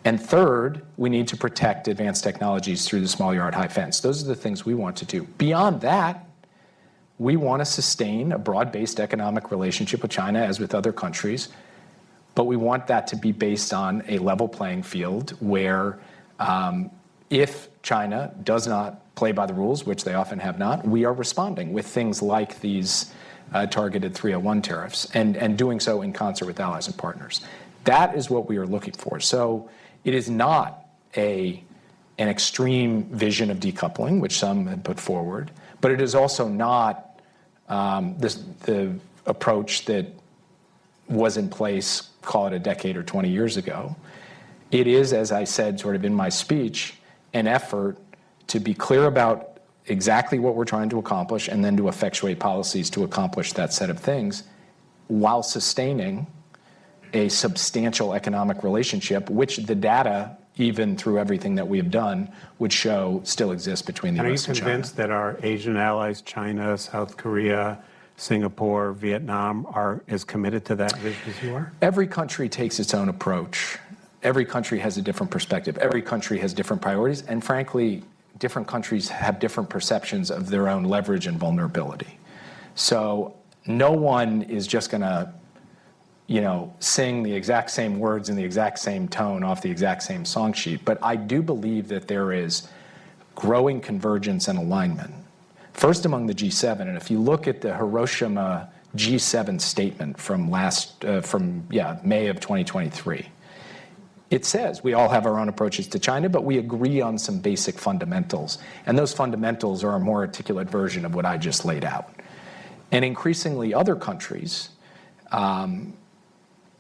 And third, we need to protect advanced technologies through the small yard high fence. Those are the things we want to do. Beyond that, we want to sustain a broad-based economic relationship with China as with other countries, but we want that to be based on a level playing field where if China does not play by the rules, which they often have not, we are responding with things like these targeted 301 tariffs and doing so in concert with allies and partners. That is what we are looking for. So it is not an extreme vision of decoupling, which some had put forward, but it is also not the approach that was in place, call it a decade or 20 years ago. It is, as I said sort of in my speech, an effort to be clear about exactly what we're trying to accomplish and then to effectuate policies to accomplish that set of things while sustaining a substantial economic relationship, which the data, even through everything that we have done, would show still exists between the U.S. and China. Are you convinced that our Asian allies, China, South Korea, Singapore, Vietnam, are as committed to that vision as you are? Every country takes its own approach. Every country has a different perspective. Every country has different priorities. And frankly, different countries have different perceptions of their own leverage and vulnerability. So no one is just going to, sing the exact same words in the exact same tone off the exact same song sheet. But I do believe that there is growing convergence and alignment. First among the G7, and if you look at the Hiroshima G7 statement from May of 2023, it says we all have our own approaches to China, but we agree on some basic fundamentals. And those fundamentals are a more articulate version of what I just laid out. And increasingly other countries,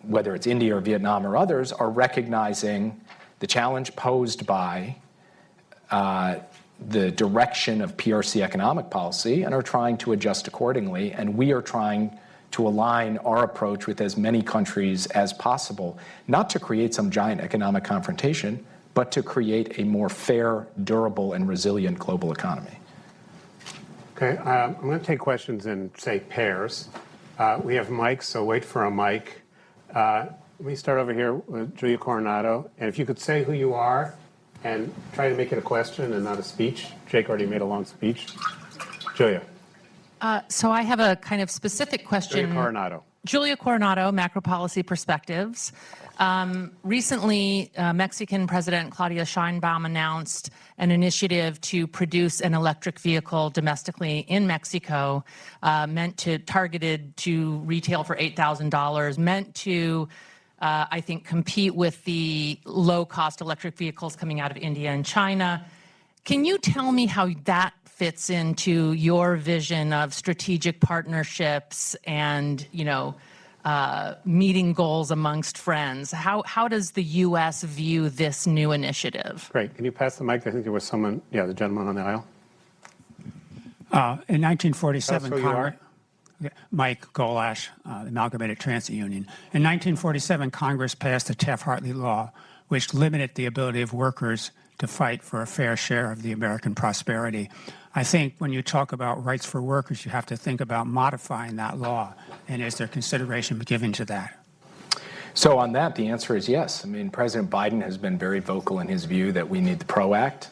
whether it's India or Vietnam or others, are recognizing the challenge posed by the direction of PRC economic policy and are trying to adjust accordingly. And we are trying to align our approach with as many countries as possible, not to create some giant economic confrontation, but to create a more fair, durable, and resilient global economy. Okay, I'm going to take questions in, say, pairs. We have mics, so wait for a mic. Let me start over here with Julia Coronado. And if you could say who you are and try to make it a question and not a speech. Jake already made a long speech. Julia. So I have a kind of specific question. Julia Coronado. Julia Coronado, Macro Policy Perspectives. Recently, Mexican President Claudia Sheinbaum announced an initiative to produce an electric vehicle domestically in Mexico, targeted to retail for $8,000, meant to, I think, compete with the low-cost electric vehicles coming out of India and China. Can you tell me how that fits into your vision of strategic partnerships and, meeting goals amongst friends? How does the U.S. view this new initiative? Great. Can you pass the mic? I think there was someone, the gentleman on the aisle. In 1947, Congress. Mike Golash, the Amalgamated Transit Union. In 1947, Congress passed the Taft-Hartley Law, which limited the ability of workers to fight for a fair share of the American prosperity. I think when you talk about rights for workers, you have to think about modifying that law. And is there consideration given to that? So on that, the answer is yes. I mean, President Biden has been very vocal in his view that we need the PRO Act.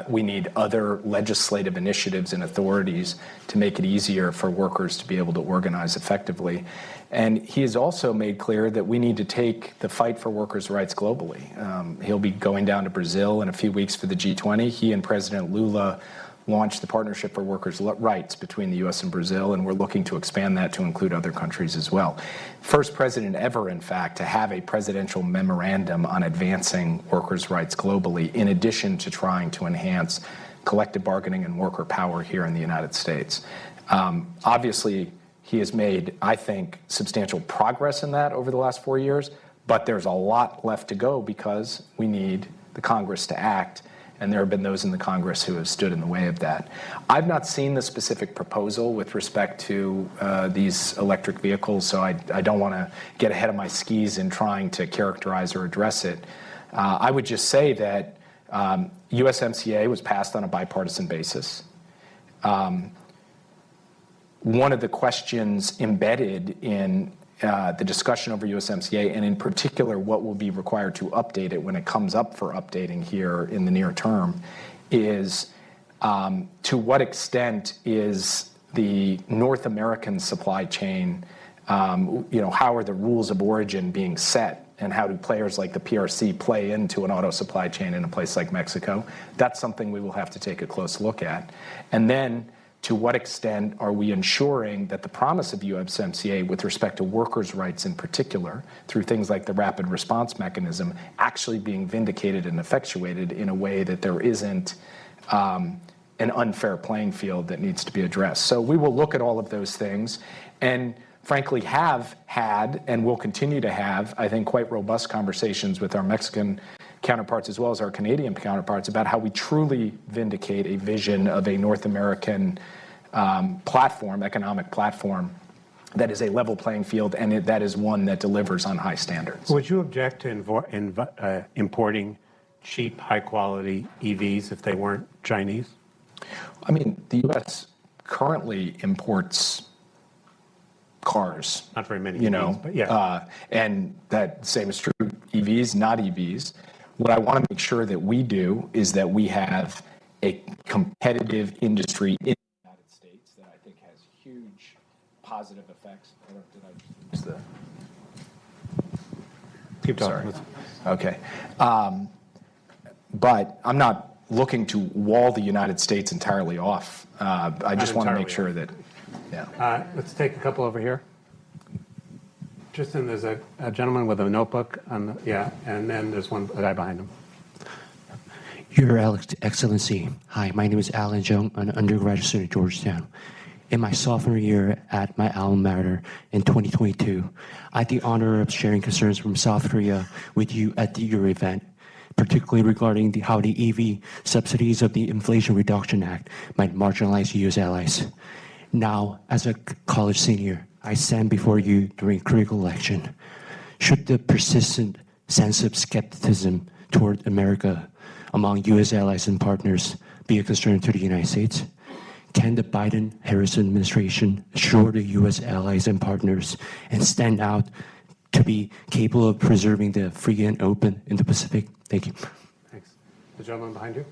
We need other legislative initiatives and authorities to make it easier for workers to be able to organize effectively. And he has also made clear that we need to take the fight for workers' rights globally. He'll be going down to Brazil in a few weeks for the G20. He and President Lula launched the Partnership for Workers' Rights between the U.S. and Brazil, and we're looking to expand that to include other countries as well. First president ever, in fact, to have a presidential memorandum on advancing workers' rights globally, in addition to trying to enhance collective bargaining and worker power here in the United States. Obviously, he has made, I think, substantial progress in that over the last 4 years, but there's a lot left to go because we need the Congress to act. And there have been those in the Congress who have stood in the way of that. I've not seen the specific proposal with respect to these electric vehicles, so I don't want to get ahead of my skis in trying to characterize or address it. I would just say that USMCA was passed on a bipartisan basis. One of the questions embedded in the discussion over USMCA, and in particular what will be required to update it when it comes up for updating here in the near term, is to what extent is the North American supply chain, how are the rules of origin being set, and how do players like the PRC play into an auto supply chain in a place like Mexico? That's something we will have to take a close look at. And then, to what extent are we ensuring that the promise of USMCA with respect to workers' rights in particular, through things like the rapid response mechanism, actually being vindicated and effectuated in a way that there isn't an unfair playing field that needs to be addressed? So we will look at all of those things and frankly have had and will continue to have, I think, quite robust conversations with our Mexican counterparts as well as our Canadian counterparts about how we truly vindicate a vision of a North American economic platform that is a level playing field, and that is one that delivers on high standards. Would you object to importing cheap, high-quality EVs if they weren't Chinese? I mean, the U.S. currently imports cars. Not very many EVs, but yeah. And that same is true EVs, not EVs. What I want to make sure that we do is that we have a competitive industry in the United States that I think has huge positive effects. Did I use the... Keep talking. Sorry. Okay. But I'm not looking to wall the United States entirely off. I just want to make sure that, yeah. Let's take a couple over here. Tristan, there's a gentleman with a notebook. And then there's one guy behind him. Your Excellency, hi, my name is Alan Jung, an undergraduate student at Georgetown. In my sophomore year at my alma mater in 2022, I had the honor of sharing concerns from South Korea with you at your event, particularly regarding how the EV subsidies of the Inflation Reduction Act might marginalize U.S. allies. Now, as a college senior, I stand before you during a critical election. Should the persistent sense of skepticism toward America among U.S. allies and partners be a concern to the United States? Can the Biden-Harris administration assure the U.S. allies and partners and stand out to be capable of preserving the free and open Indo-Pacific? Thank you. Thanks. The gentleman behind you.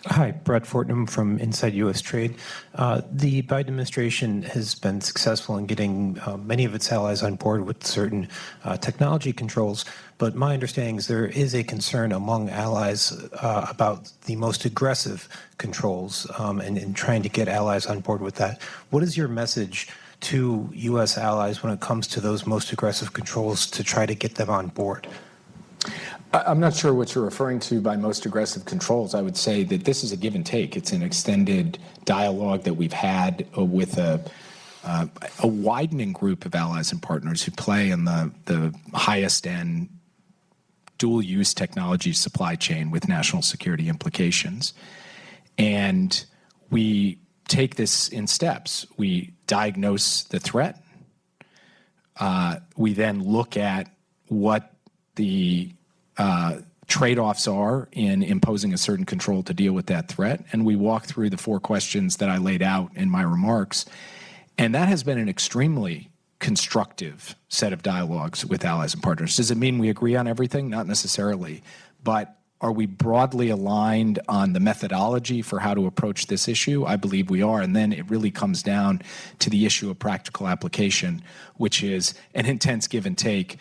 Hi, Brett Fortnum from Inside U.S. Trade. The Biden administration has been successful in getting many of its allies on board with certain technology controls, but my understanding is there is a concern among allies about the most aggressive controls and trying to get allies on board with that. What is your message to U.S. allies when it comes to those most aggressive controls to try to get them on board? I'm not sure what you're referring to by most aggressive controls. I would say that this is a give and take. It's an extended dialogue that we've had with a widening group of allies and partners who play in the highest end dual-use technology supply chain with national security implications. And we take this in steps. We diagnose the threat. We then look at what the trade-offs are in imposing a certain control to deal with that threat. And we walk through the 4 questions that I laid out in my remarks. And that has been an extremely constructive set of dialogues with allies and partners. Does it mean we agree on everything? Not necessarily. But are we broadly aligned on the methodology for how to approach this issue? I believe we are. And then it really comes down to the issue of practical application, which is an intense give and take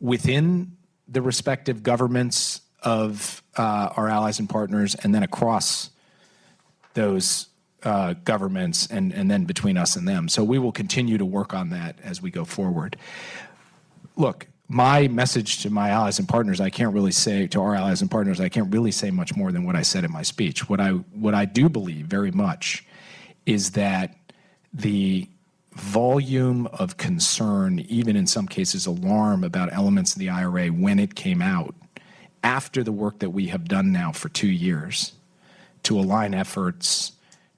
within the respective governments of our allies and partners, and then across those governments, and then between us and them. So we will continue to work on that as we go forward. Look, my message to my allies and partners, I can't really say to our allies and partners, I can't really say much more than what I said in my speech. What I do believe very much is that the volume of concern, even in some cases alarm about elements of the IRA when it came out, after the work that we have done now for 2 years to align efforts,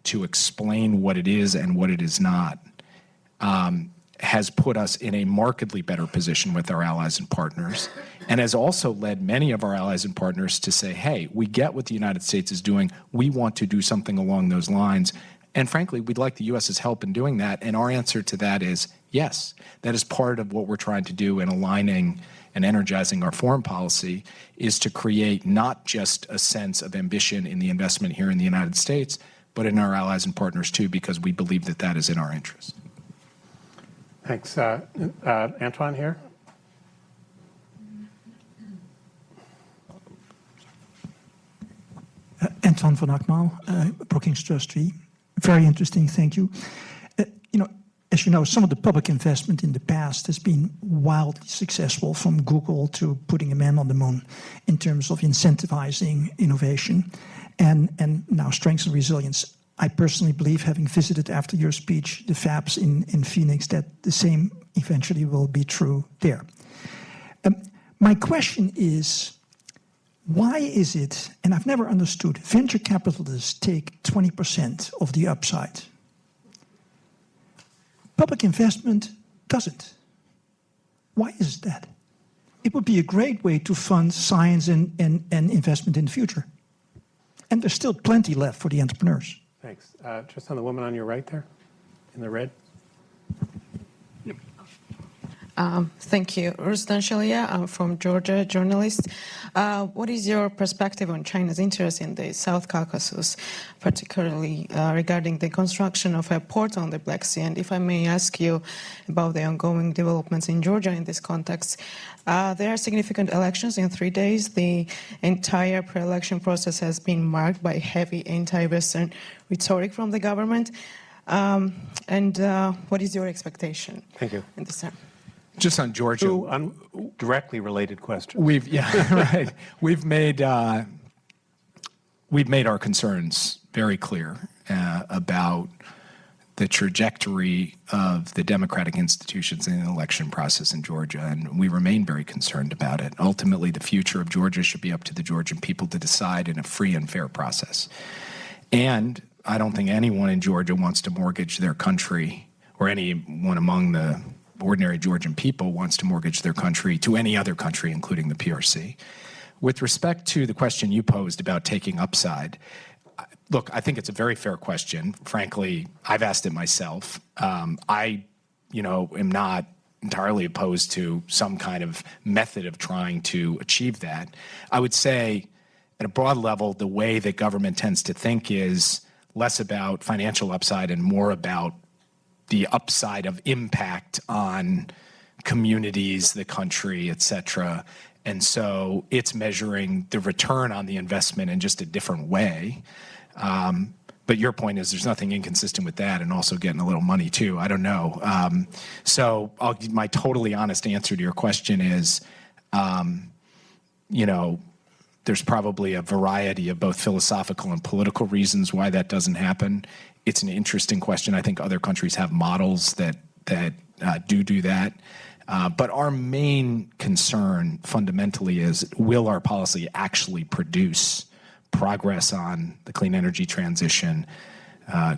to explain what it is and what it is not, has put us in a markedly better position with our allies and partners, and has also led many of our allies and partners to say, hey, we get what the United States is doing. We want to do something along those lines. And frankly, we'd like the U.S.'s help in doing that. And our answer to that is yes. That is part of what we're trying to do in aligning and energizing our foreign policy, is to create not just a sense of ambition in the investment here in the United States, but in our allies and partners too, because we believe that that is in our interest. Thanks. Antoine here. Antoine van Akmaal, Brookings Trustee. Very interesting, thank you. As you know, some of the public investment in the past has been wildly successful, from Google to putting a man on the moon, in terms of incentivizing innovation and now strength and resilience. I personally believe, having visited after your speech the fabs in Phoenix, that the same eventually will be true there. My question is, why is it, and I've never understood, venture capitalists take 20% of the upside? Public investment doesn't. Why is that? It would be a great way to fund science and investment in the future. And there's still plenty left for the entrepreneurs. Thanks. Just on the woman on your right there, in the red. Thank you. Rustan Shalia, I'm from Georgia, journalist. What is your perspective on China's interest in the South Caucasus, particularly regarding the construction of a port on the Black Sea? And if I may ask you about the ongoing developments in Georgia in this context, there are significant elections in 3 days. The entire pre-election process has been marked by heavy anti-Western rhetoric from the government. What is your expectation? Thank you. In this term? Just on Georgia, Two directly related questions. right. We've made our concerns very clear about the trajectory of the democratic institutions in the election process in Georgia, and we remain very concerned about it. Ultimately, the future of Georgia should be up to the Georgian people to decide in a free and fair process. And I don't think anyone in Georgia wants to mortgage their country, or anyone among the ordinary Georgian people wants to mortgage their country to any other country, including the PRC. With respect to the question you posed about taking upside, look, I think it's a very fair question. Frankly, I've asked it myself. I am not entirely opposed to some kind of method of trying to achieve that. I would say, at a broad level, the way that government tends to think is less about financial upside and more about the upside of impact on communities, the country, et cetera. And so it's measuring the return on the investment in just a different way. But your point is there's nothing inconsistent with that and also getting a little money too. I don't know. So my totally honest answer to your question is, there's probably a variety of both philosophical and political reasons why that doesn't happen. It's an interesting question. I think other countries have models that do that. But our main concern fundamentally is, will our policy actually produce progress on the clean energy transition,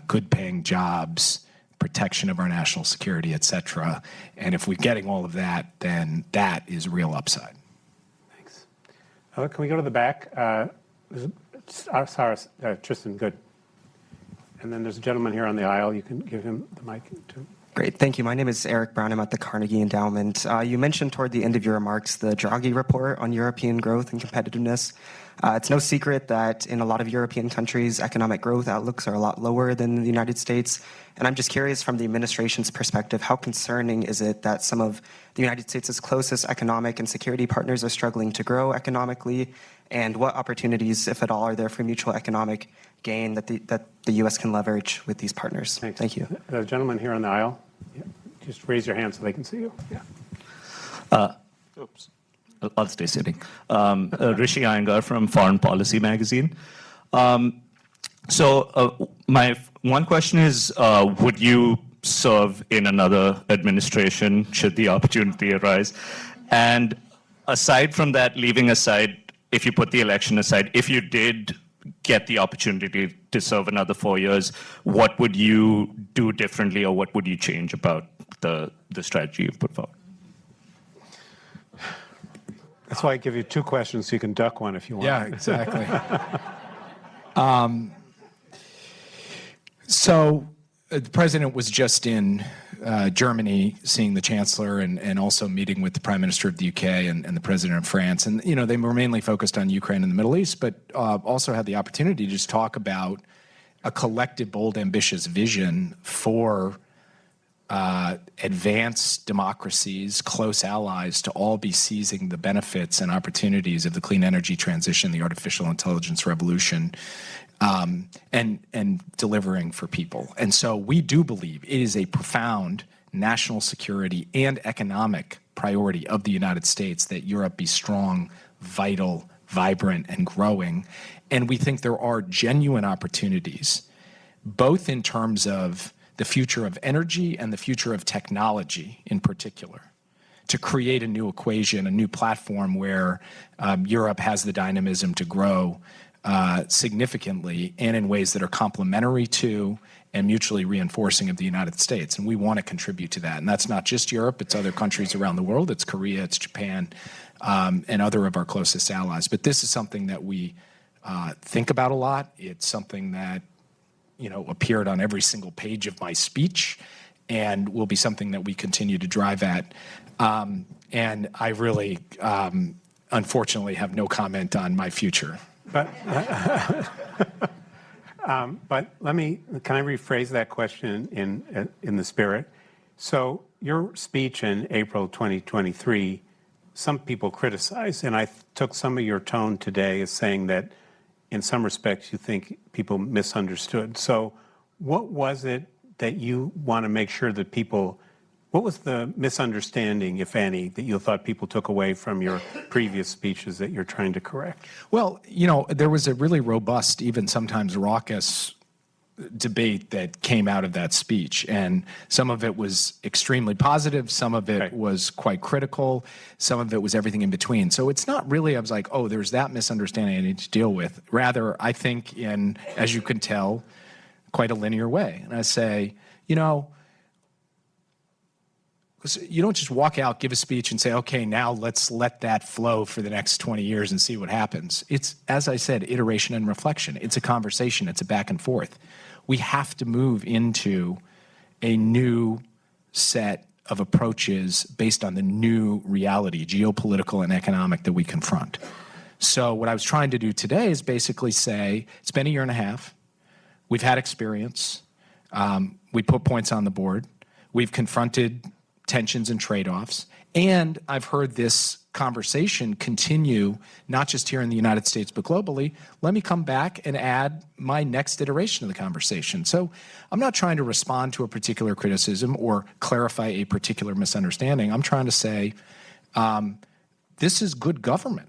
good paying jobs, protection of our national security, et cetera? And if we're getting all of that, then that is real upside. Thanks. Can we go to the back? Tristan, good. And then there's a gentleman here on the aisle. You can give him the mic too. Great, thank you. My name is Eric Brown. I'm at the Carnegie Endowment. You mentioned toward the end of your remarks the Draghi report on European growth and competitiveness. It's no secret that in a lot of European countries, economic growth outlooks are a lot lower than the United States. And I'm just curious, from the administration's perspective, how concerning is it that some of the United States' closest economic and security partners are struggling to grow economically? And what opportunities, if at all, are there for mutual economic gain that the U.S. can leverage with these partners? Thanks. Thank you. The gentleman here on the aisle, just raise your hand so they can see you. Oops. I'll stay sitting. Rishi Iyengar from Foreign Policy Magazine. My one question is, would you serve in another administration should the opportunity arise? And aside from that, leaving aside, if you put the election aside, if you did get the opportunity to serve another 4 years, what would you do differently, or what would you change about the strategy you've put forward? That's why I give you two questions so you can duck one if you want. Yeah, exactly. So the president was just in Germany seeing the chancellor and also meeting with the prime minister of the UK and the president of France. And, they were mainly focused on Ukraine and the Middle East, but also had the opportunity to just talk about a collective, bold, ambitious vision for advanced democracies, close allies, to all be seizing the benefits and opportunities of the clean energy transition, the artificial intelligence revolution, and delivering for people. And so we do believe it is a profound national security and economic priority of the United States that Europe be strong, vital, vibrant, and growing. And we think there are genuine opportunities, both in terms of the future of energy and the future of technology in particular, to create a new equation, a new platform where Europe has the dynamism to grow significantly and in ways that are complementary to and mutually reinforcing of the United States. And we want to contribute to that. And that's not just Europe, it's other countries around the world. It's Korea, it's Japan, and other of our closest allies. But this is something that we think about a lot. It's something that appeared on every single page of my speech. and will be something that we continue to drive at. And I really, unfortunately, have no comment on my future. But can I rephrase that question in the spirit? So your speech in April 2023, some people criticized, and I took some of your tone today as saying that in some respects you think people misunderstood. So what was it that you want to make sure that people, what was the misunderstanding, if any, that you thought people took away from your previous speeches that you're trying to correct? Well, there was a really robust, even sometimes raucous debate that came out of that speech, and some of it was extremely positive, some of it was quite critical, some of it was everything in between. So it's not really, I was like, oh, there's that misunderstanding I need to deal with. Rather, I think in, as you can tell, quite a linear way. And I say, you don't just walk out, give a speech, and say, okay, now let's let that flow for the next 20 years and see what happens. It's, as I said, iteration and reflection. It's a conversation. It's a back and forth. We have to move into a new set of approaches based on the new reality, geopolitical and economic, that we confront. So what I was trying to do today is basically say, it's been a year and a half. We've had experience. We put points on the board. We've confronted tensions and trade-offs. And I've heard this conversation continue, not just here in the United States, but globally. Let me come back and add my next iteration of the conversation. So I'm not trying to respond to a particular criticism or clarify a particular misunderstanding. I'm trying to say, this is good government.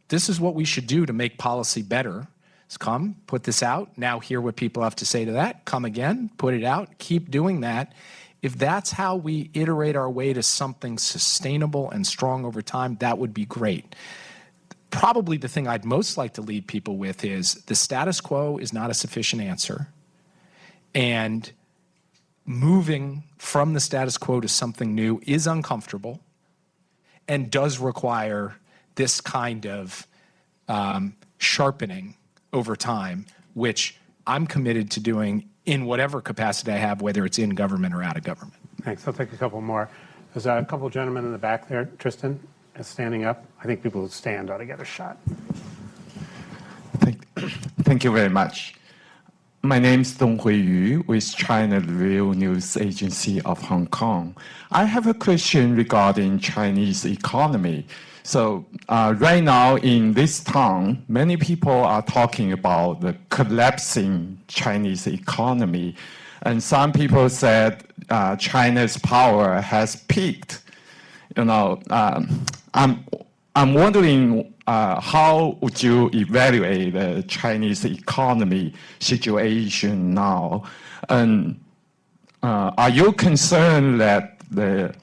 This is what we should do to make policy better. Is come, put this out, now hear what people have to say to that, come again, put it out, keep doing that. If that's how we iterate our way to something sustainable and strong over time, that would be great. Probably the thing I'd most like to leave people with is the status quo is not a sufficient answer. And moving from the status quo to something new is uncomfortable and does require this kind of sharpening over time, which I'm committed to doing in whatever capacity I have, whether it's in government or out of government. Thanks. I'll take a couple more. There's a couple gentlemen in the back there. Tristan is standing up. I think people who stand ought to get a shot. Thank you very much. My name is Donghui Yu with China Review News Agency of Hong Kong. I have a question regarding Chinese economy. So right now in this town, many people are talking about the collapsing Chinese economy. And some people said China's power has peaked. I'm wondering how would you evaluate the Chinese economy situation now? And are you concerned that the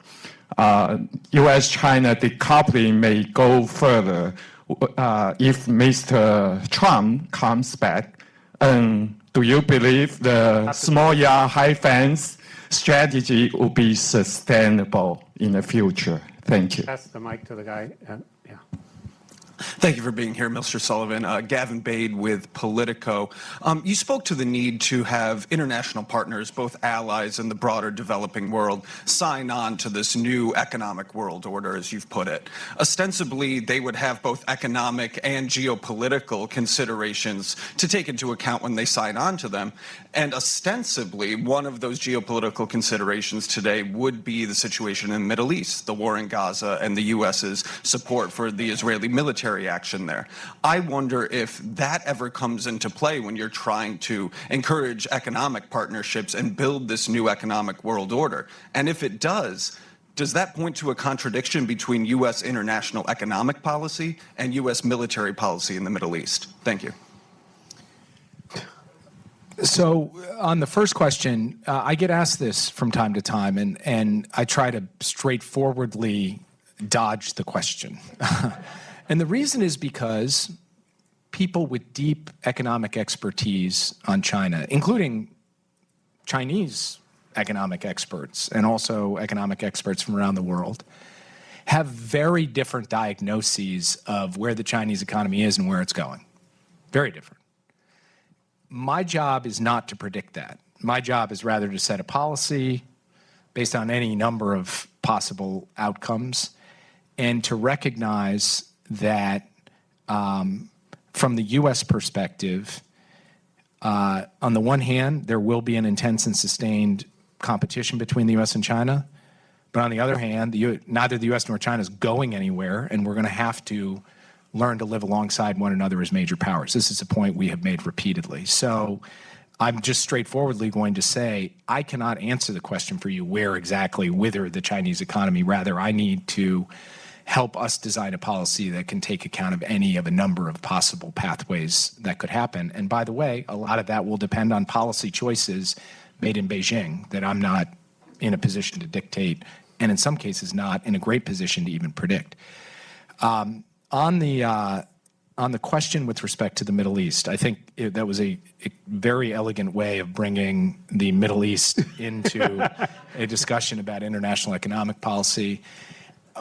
U.S.-China decoupling may go further if Mr. Trump comes back? And do you believe the small yard, high fence strategy will be sustainable in the future? Thank you. Pass the mic to the guy. Yeah. Thank you for being here, Mr. Sullivan. Gavin Bade with Politico. You spoke to the need to have international partners, both allies and the broader developing world, sign on to this new economic world order, as you've put it. Ostensibly, they would have both economic and geopolitical considerations to take into account when they sign on to them. And ostensibly, one of those geopolitical considerations today would be the situation in the Middle East, the war in Gaza, and the U.S.'s support for the Israeli military action there. I wonder if that ever comes into play when you're trying to encourage economic partnerships and build this new economic world order. And if it does that point to a contradiction between U.S. international economic policy and U.S. military policy in the Middle East? Thank you. So on the first question, I get asked this from time to time, and I try to straightforwardly dodge the question. And the reason is because people with deep economic expertise on China, including Chinese economic experts and also economic experts from around the world, have very different diagnoses of where the Chinese economy is and where it's going. Very different. My job is not to predict that. My job is rather to set a policy, based on any number of possible outcomes, and to recognize that from the U.S. perspective, on the one hand, there will be an intense and sustained competition between the U.S. and China. But on the other hand, neither the U.S. nor China is going anywhere, and we're going to have to learn to live alongside one another as major powers. This is a point we have made repeatedly. So I'm just straightforwardly going to say I cannot answer the question for you where exactly wither the Chinese economy. Rather, I need to help us design a policy that can take account of any of a number of possible pathways that could happen. And by the way, a lot of that will depend on policy choices made in Beijing that I'm not in a position to dictate, and in some cases not in a great position to even predict. On the question with respect to the Middle East, I think that was a very elegant way of bringing the Middle East into a discussion about international economic policy.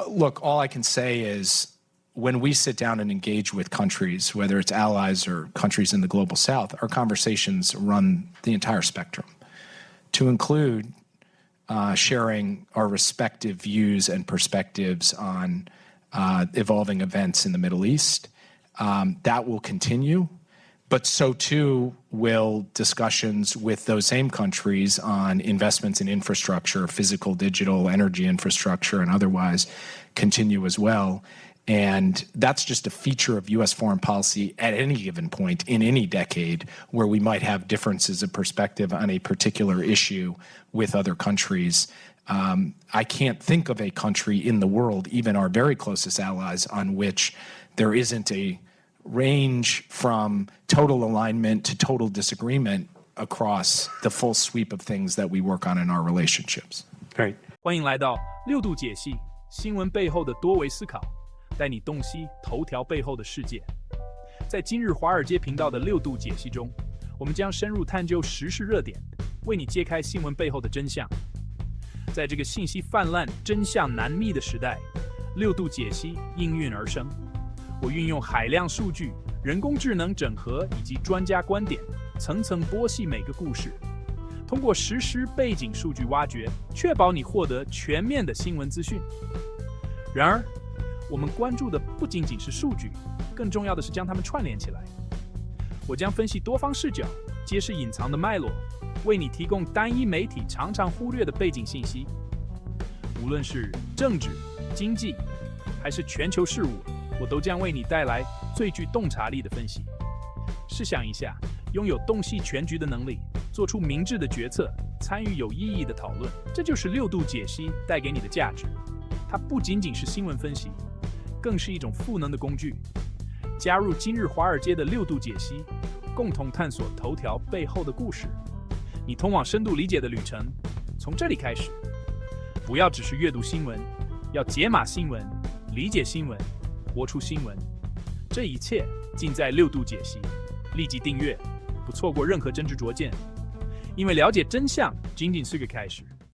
Look, all I can say is when we sit down and engage with countries, whether it's allies or countries in the global south, our conversations run the entire spectrum, to include sharing our respective views and perspectives on evolving events in the Middle East. That will continue, but so too will discussions with those same countries on investments in infrastructure, physical, digital, energy infrastructure, and otherwise continue as well. And that's just a feature of U.S. foreign policy at any given point in any decade where we might have differences of perspective on a particular issue with other countries. I can't think of a country in the world, even our very closest allies, on which there isn't a range from total alignment to total disagreement across the full sweep of things that we work on in our relationships. Great. 欢迎来到6度解析新闻背后的多维思考，带你洞悉头条背后的世界。在今日华尔街频道的6度解析中，我们将深入探究时事热点，为你揭开新闻背后的真相。在这个信息泛滥、真相难觅的时代，6度解析应运而生。我运用海量数据、人工智能整合以及专家观点，层层剥析每个故事，通过实时背景数据挖掘，确保你获得全面的新闻资讯。然而，我们关注的不仅仅是数据，更重要的是将它们串联起来。我将分析多方视角，揭示隐藏的脉络，为你提供单一媒体常常忽略的背景信息。无论是政治、经济，还是全球事务，我都将为你带来最具洞察力的分析。试想一下，拥有洞悉全局的能力，做出明智的决策，参与有意义的讨论，这就是6度解析带给你的价值。它不仅仅是新闻分析，更是一种赋能的工具。加入今日华尔街的6度解析，共同探索头条背后的故事。你通往深度理解的旅程，从这里开始。不要只是阅读新闻，要解码新闻，理解新闻，活出新闻。这一切尽在6度解析。立即订阅，不错过任何真知灼见。因为了解真相仅仅是个开始。